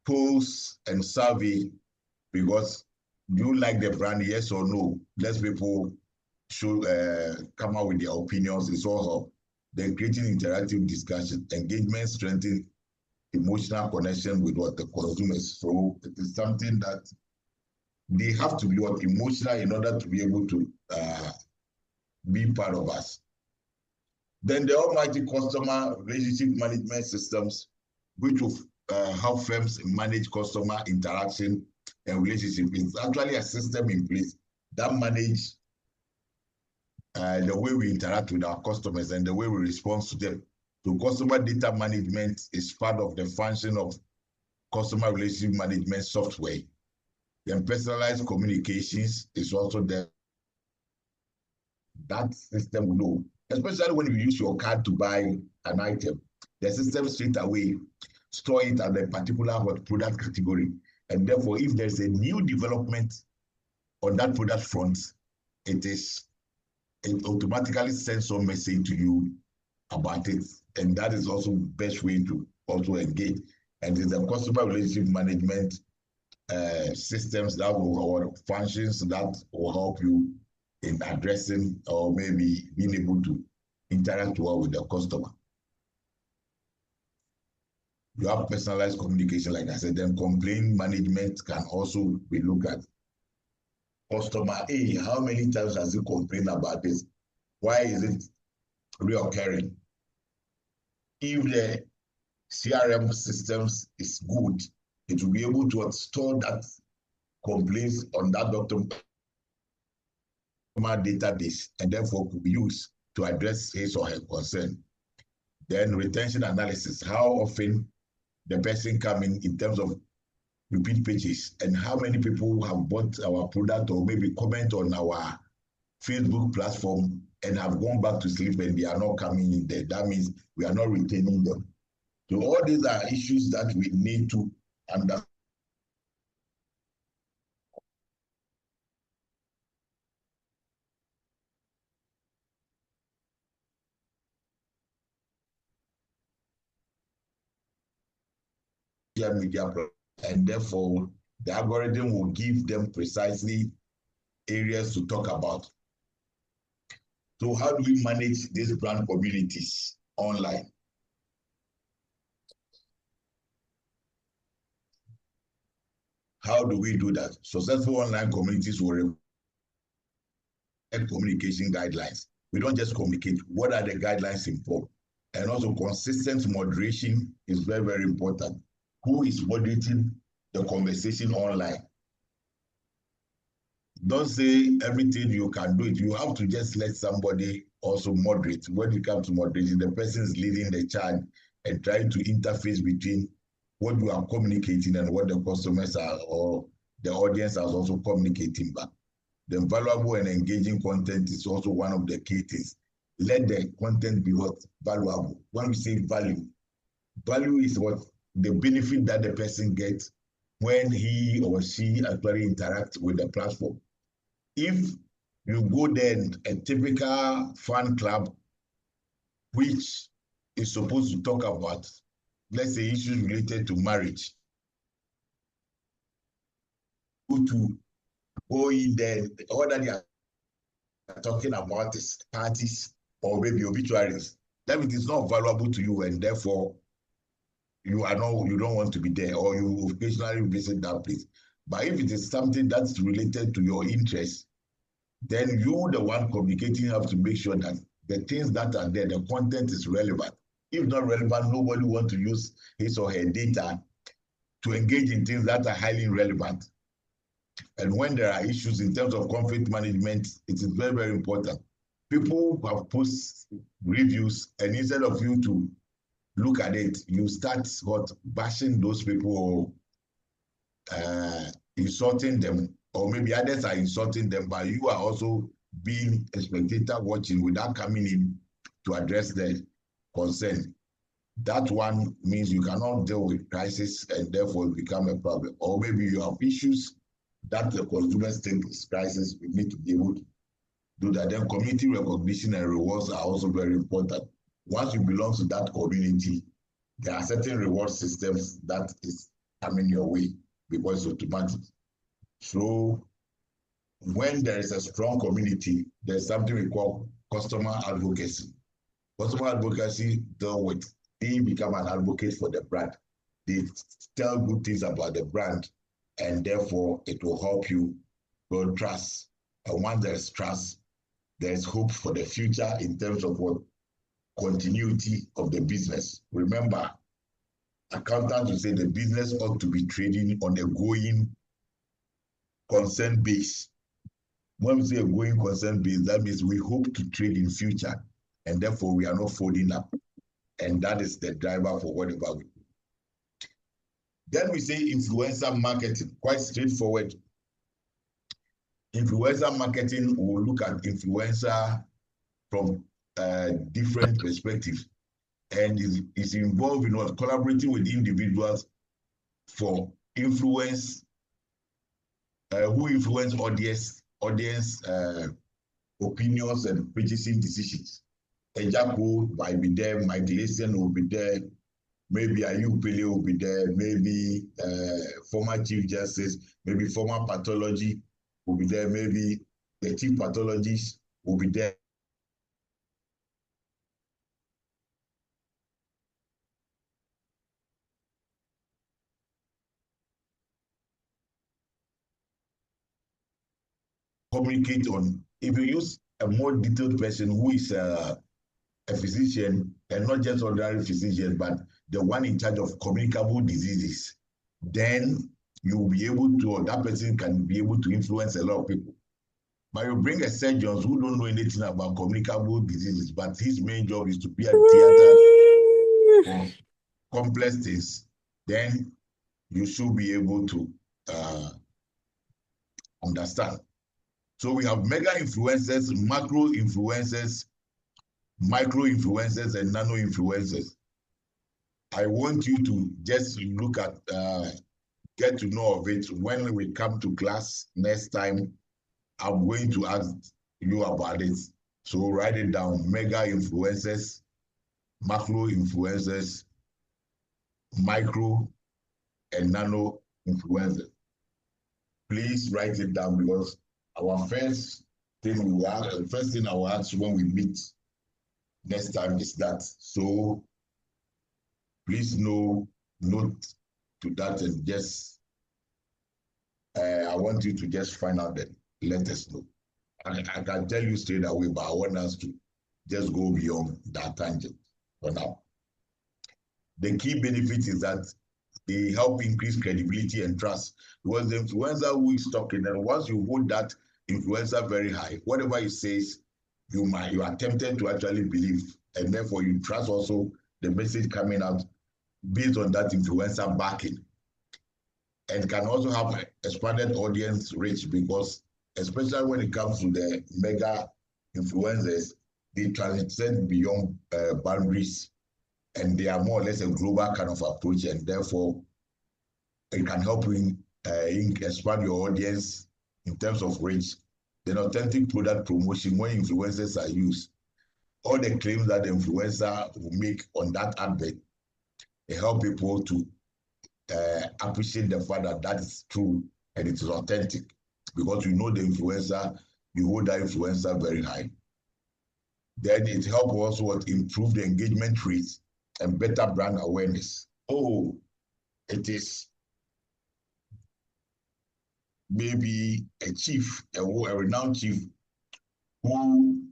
polls and survey, because do you like the brand, yes or no? Less people should come out with their opinions. It's all help. Then creating interactive discussion, engagement, strengthen emotional connection with what the consumers. So it is something that they have to be emotional in order to be able to be part of us. Then the almighty customer relationship management systems, which will help firms manage customer interaction and relationship. It's actually a system in place that manage the way we interact with our customers and the way we respond to them. So customer data management is part of the function of customer relationship management software. Then personalized communications is also there. That system will know, especially when you use your card to buy an item, the system straight away store it at a particular product category. And therefore, if there's a new development on that product front, it automatically sends some message to you about it. And that is also the best way to also engage. And it's the customer relationship management systems that will, or functions that will help you in addressing or maybe being able to interact well with the customer. You have personalized communication, like I said, then complaint management can also be looked at. Customer A, how many times has he complained about this? Why is it reoccurring? If the CRM systems is good, it will be able to store that complaints on that customer database and therefore could be used to address his or her concern. Then retention analysis, how often the person coming in terms of repeat purchase and how many people have bought our product or maybe comment on our Facebook platform and have gone back to sleep and they are not coming in there. That means we are not retaining them. So all these are issues that we need to understand. Media, and therefore the algorithm will give them precisely areas to talk about. So how do we manage these brand communities online? How do we do that? Successful online communities will require communication guidelines. We don't just communicate. What are the guidelines involved? And also consistent moderation is very, very important. Who is moderating the conversation online? Don't say everything you can do it. You have to just let somebody also moderate. When it comes to moderation, the person is leading the charge. and trying to interface between what you are communicating and what the customers are or the audience is also communicating back. The valuable and engaging content is also one of the key things. Let the content be what valuable. When we say value, value is what the benefit that the person gets when he or she actually interacts with the platform. If you go there, a typical fan club, which is supposed to talk about, let's say, issues related to marriage, to go in there, all that they are talking about is parties or maybe obituaries. That means it's not valuable to you, and therefore you don't want to be there, or you occasionally visit that place. But if it is something that's related to your interest, then you, the one communicating, have to make sure that the things that are there, the content is relevant. If not relevant, nobody wants to use his or her data to engage in things that are highly relevant. And when there are issues in terms of conflict management, it is very, very important. People have posted reviews, and instead of you to look at it, you start bashing those people or insulting them, or maybe others are insulting them, but you are also being a spectator watching without coming in to address the concern. That one means you cannot deal with crisis and therefore become a problem. Or maybe you have issues that the consumers think is crisis, we need to be able to do that. Then community recognition and rewards are also very important. Once you belong to that community, there are certain reward systems that is coming your way because it's automatic. So when there is a strong community, there's something we call customer advocacy. Customer advocacy deal with, they become an advocate for the brand. They tell good things about the brand, and therefore it will help you build trust. And once there's trust, there's hope for the future in terms of what continuity of the business. Remember, accountants will say the business ought to be trading on a going concern base. When we say a going concern base, that means we hope to trade in future, and therefore we are not folding up. And that is the driver for whatever we do. Then we say influencer marketing, quite straightforward. Influencer marketing will look at influencer from different perspectives, and is involved in what? Collaborating with individuals for influence, who influence audience opinions and purchasing decisions. Ejako might be there, Mike Listen will be there, maybe Ayub Pele will be there, maybe former Chief Justice, maybe former pathology will be there, maybe the chief pathologist will be there. Communicate on, if you use a more detailed person who is a physician, and not just ordinary physician, but the one in charge of communicable diseases, then you will be able to, or that person can be able to influence a lot of people. But you bring a surgeon who don't know anything about communicable diseases, but his main job is to be at theater for complex things, then you should be able to understand. So we have mega influencers, macro influencers, micro influencers, and nano influencers. I want you to just look at, get to know of it. When we come to class next time, I'm going to ask you about it. So write it down: mega influencers, macro influencers, micro and nano influencers. Please write it down, because our first thing the first thing I will ask when we meet next time is that. So please note to that, and just I want you to just find out that, let us know. I can tell you straight away, but I want us to just go beyond that tangent for now. The key benefit is that they help increase credibility and trust, because the influencer who is talking, and once you hold that influencer very high, whatever he says, you are tempted to actually believe, and therefore you trust also the message coming out based on that influencer backing. And can also have expanded audience reach, because especially when it comes to the mega influencers, they transcend beyond boundaries, and they are more or less a global kind of approach, and therefore it can help you expand your audience in terms of reach. Then authentic product promotion, when influencers are used, all the claims that the influencer will make on that advert, it help people to appreciate the fact that that is true and it is authentic, because you know the influencer, you hold that influencer very high. Then it helps also improve the engagement rates and better brand awareness. Oh, it is maybe a chief, a renowned chief who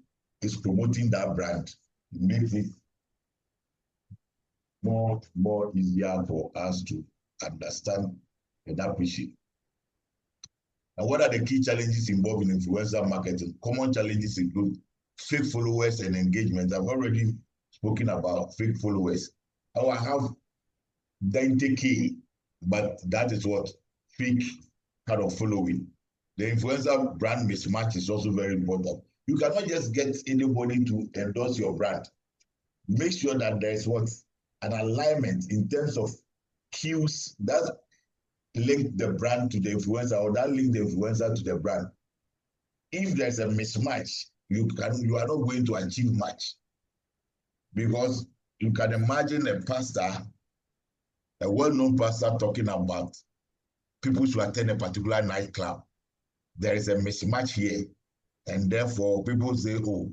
is promoting that brand, makes it more easier for us to understand and appreciate. And what are the key challenges involved in influencer marketing? Common challenges include fake followers and engagement. I've already spoken about fake followers. I have 90K, but that is what fake kind of following. The influencer brand mismatch is also very important. You cannot just get anybody to endorse your brand. Make sure that there is an alignment in terms of cues that link the brand to the influencer, or that link the influencer to the brand. If there's a mismatch, you are not going to achieve much, because you can imagine a pastor, a well-known pastor, talking about people should attend a particular nightclub. There is a mismatch here, and therefore people say, oh,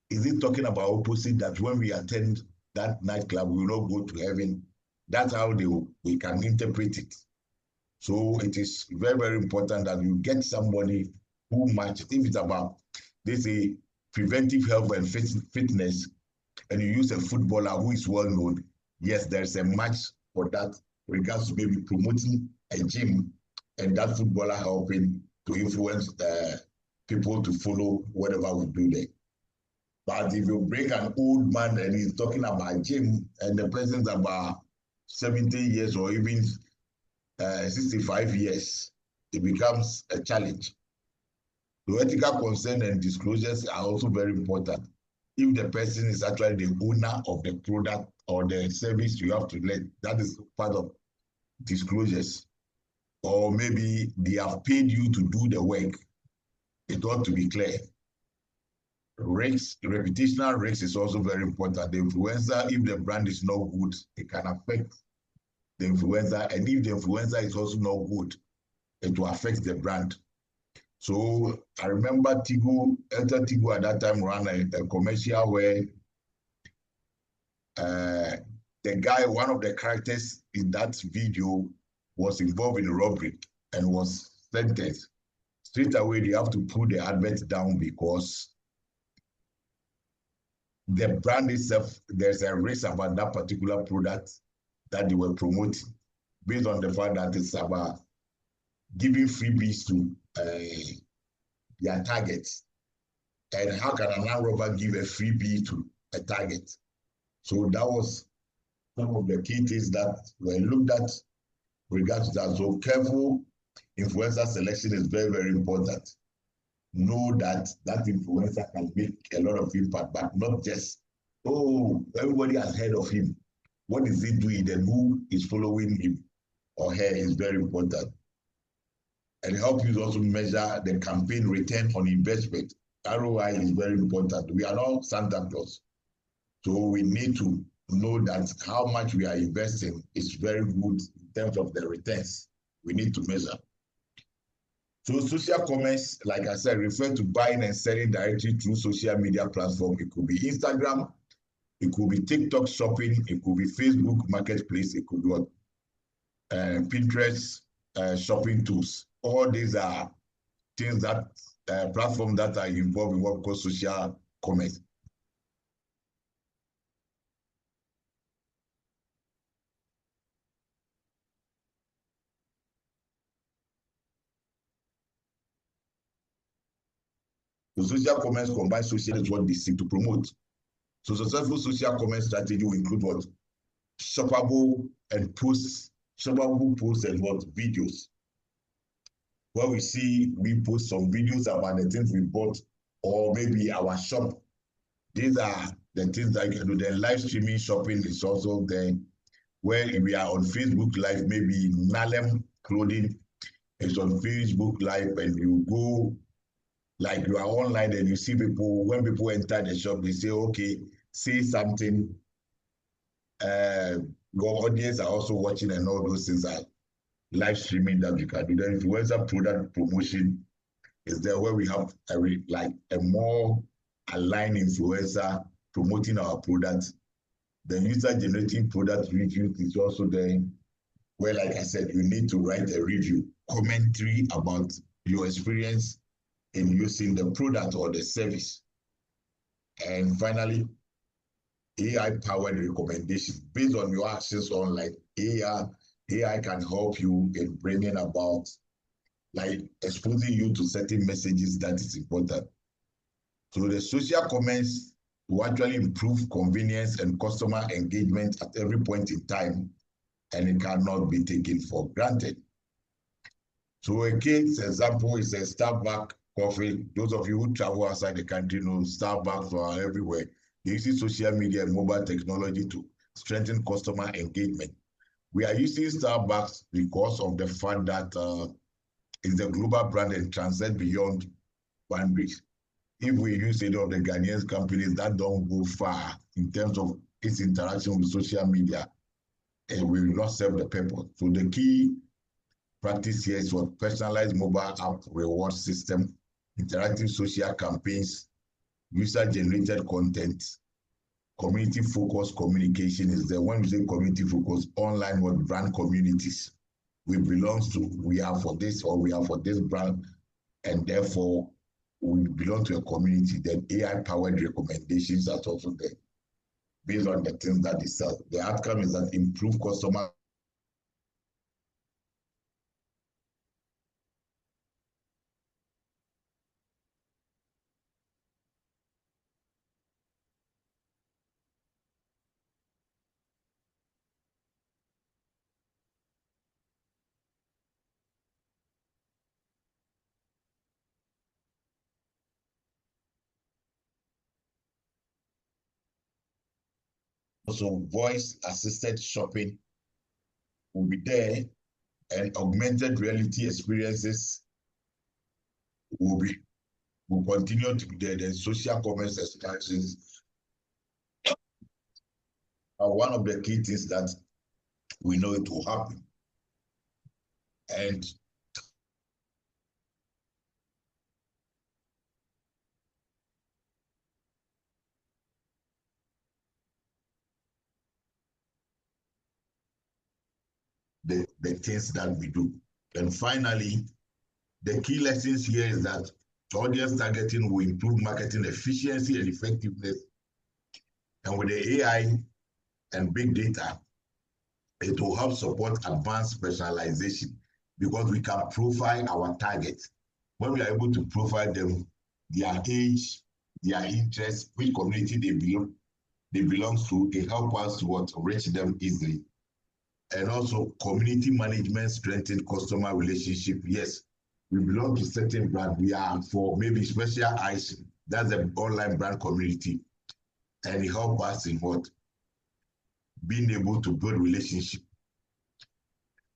is it talking about opposite, that when we attend that nightclub we will not go to heaven? That's how they can interpret it. So it is very, very important that you get somebody who matches. If it's about, they say, preventive health and fitness, and you use a footballer who is well known, yes, there's a match for that, regards to maybe promoting a gym and that footballer helping to influence people to follow whatever we do there. But if you bring an old man and he's talking about gym, and the person's about 70 years or even 65 years, it becomes a challenge. So ethical concern and disclosures are also very important. If the person is actually the owner of the product or the service you have to let, that is part of disclosures. Or maybe they have paid you to do the work, it ought to be clear. Risks, reputational risk is also very important. The influencer, if the brand is not good, it can affect the influencer, and if the influencer is also not good, it will affect the brand. So I remember Tigo at that time ran a commercial where the guy, one of the characters in that video, was involved in robbery and was sentenced. Straight away, they have to pull the advert down, because the brand itself, there's a risk about that particular product that they were promoting, based on the fact that it's about giving freebies to their targets. And how can an armed robber give a freebie to a target? So that was some of the key things that were looked at regards to that. So careful influencer selection is very, very important. Know that that influencer can make a lot of impact, but not just, oh, everybody has heard of him. What is he doing, and who is following him or her is very important. And help you also measure the campaign return on investment. ROI is very important. We are not Santa Claus. So we need to know that how much we are investing is very good in terms of the returns. We need to measure. So social commerce, like I said, refer to buying and selling directly through social media platform. It could be Instagram, it could be TikTok shopping, it could be Facebook Marketplace, it could be what? Pinterest shopping tools. All these are things that platforms that are involved in what we call social commerce. The social commerce combines social is what they seek to promote. So successful social commerce strategy will include what? Shoppable posts and what? Videos. Where we post some videos about the things we bought or maybe our shop. These are the things that you can do. Then live streaming shopping is also there. Where we are on Facebook Live, maybe Nalem Clothing is on Facebook Live, and you go, like you are online and you see people, when people enter the shop, they say, okay, say something. Your audience are also watching, and all those things are live streaming that you can do. The influencer product promotion is there, where we have a more aligned influencer promoting our products. The user generating product reviews is also there, where, like I said, you need to write a review, commentary about your experience in using the product or the service. And finally, AI-powered recommendations based on your actions online. AI can help you in bringing about, like exposing you to certain messages that is important. So the social commerce will actually improve convenience and customer engagement at every point in time, and it cannot be taken for granted. So a case example is a Starbucks coffee. Those of you who travel outside the country know Starbucks are everywhere. They use social media and mobile technology to strengthen customer engagement. We are using Starbucks because of the fact that it's a global brand and transcends beyond boundaries. If we use any of the Ghanaian companies that don't go far in terms of its interaction with social media, and we will not serve the purpose. So the key practice here is what? Personalized mobile app reward system, interactive social campaigns, user-generated content, community-focused communication is there. When we say community-focused, online what? Brand communities. We are for this, or we are for this brand, and therefore we belong to a community. Then AI-powered recommendations are also there based on the things that they sell. The outcome is that improve customer also voice-assisted shopping will be there, and augmented reality experiences will continue to be there. Then social commerce expansions are one of the key things that we know it will happen. And the things that we do. And finally, the key lessons here is that audience targeting will improve marketing efficiency and effectiveness. And with the AI and big data, it will help support advanced personalization, because we can profile our targets. When we are able to profile them, their age, their interests, which community they belong to, it helps us to reach them easily. And also community management strengthen customer relationship. Yes, we belong to certain brand. We are for maybe special eyes. That's the online brand community. And it helps us in what? Being able to build relationship.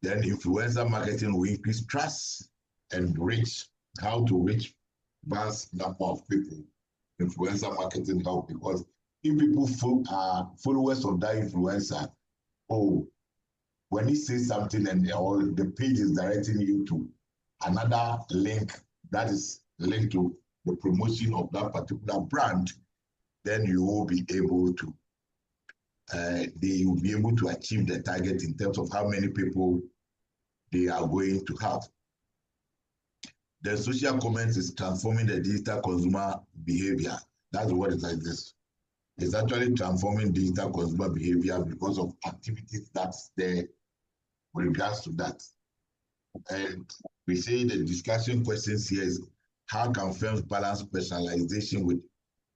Then influencer marketing will increase trust and reach. How to reach vast number of people. Influencer marketing help, because if people are followers of that influencer, when he says something and or the page is directing you to another link that is linked to the promotion of that particular brand, then you will be able to, they will be able to achieve the target in terms of how many people they are going to have. The social commerce is transforming the digital consumer behavior. That's what it is like this. It's actually transforming digital consumer behavior because of activities that's there with regards to that. And we say the discussion questions here is, how can firms balance personalization with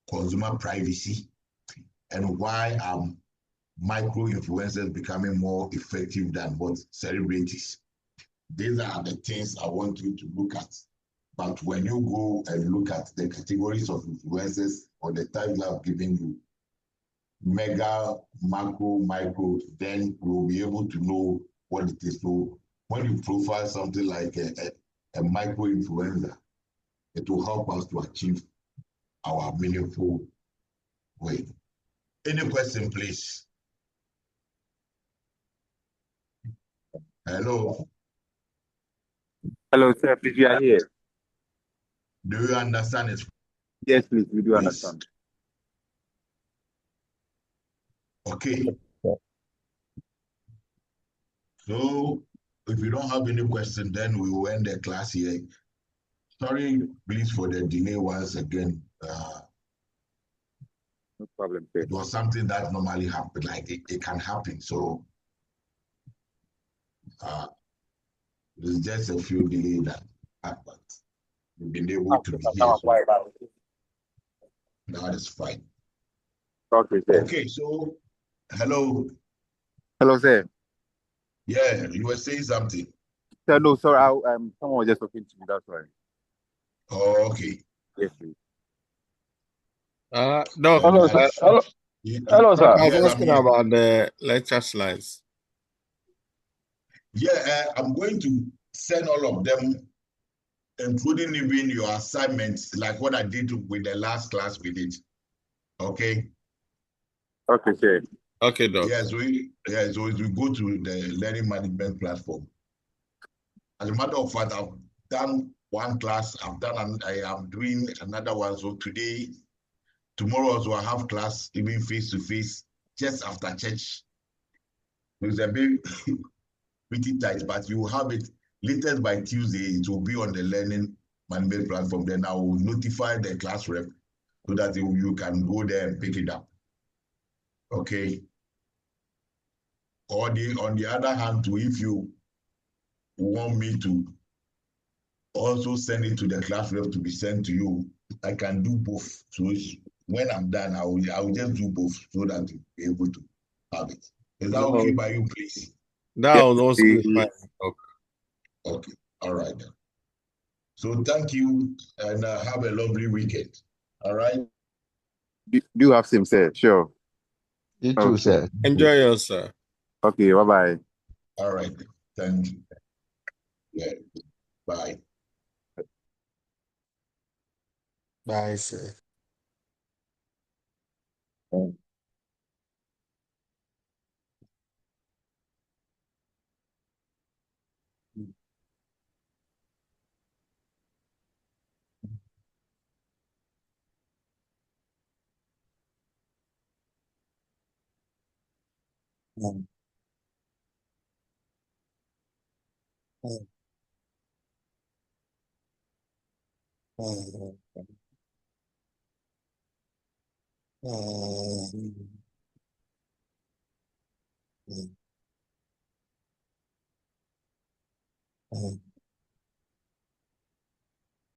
consumer privacy? and why are micro influencers becoming more effective than what celebrities? These are the things I want you to look at. But when you go and look at the categories of influencers or the types I've given you, mega, macro, micro, then we'll be able to know what it is. So when you profile something like a micro influencer, it will help us to achieve our meaningful way. Any question, please? Hello? Hello, sir. Please, we are here. Do you understand it? Yes, please. We do Please. understand. Okay. So if you don't have any question, then we will end the class here. Sorry, please, for the delay once again. No problem, sir. It was something that normally happens, like it can happen. So it's just a few delay that happened. We've been able to be here. So that is fine. Okay, sir. Okay, so hello. Hello, sir. Yeah, you were saying something. Sir, no, sorry. Someone was just talking to me. That's why. Oh, okay. Yes, please. Doc, Hello, sir. Hello, hello, Doc, sir. I was Yes, I'm asking here. about the lecture slides. Yeah, I'm going to send all of them, including even your assignments, like what I did with the last class we did. Okay. Okay, sir. Okay, Doc. So we go to the learning management platform. As a matter of fact, I've done one class. I am doing another one. So tomorrow also I have class, even face to face, just after church. It's a bit pretty tight, but you will have it latest by Tuesday. It will be on the learning management platform. Then I will notify the class rep so that you can go there and pick it up. Okay. Or on the other hand, too, if you want me to also send it to the class rep to be sent to you, I can do both. So when I'm done, I will just do both so that you'll be able to have it. Is that okay by you, please? That was also fine, Doc. Okay. All right. So thank you and have a lovely weekend. All right. Do have same, sir? Sure. You too, Okay. sir. Enjoy yourself. Okay. Bye bye. All right. Thank you. Yeah. Bye. Bye, sir.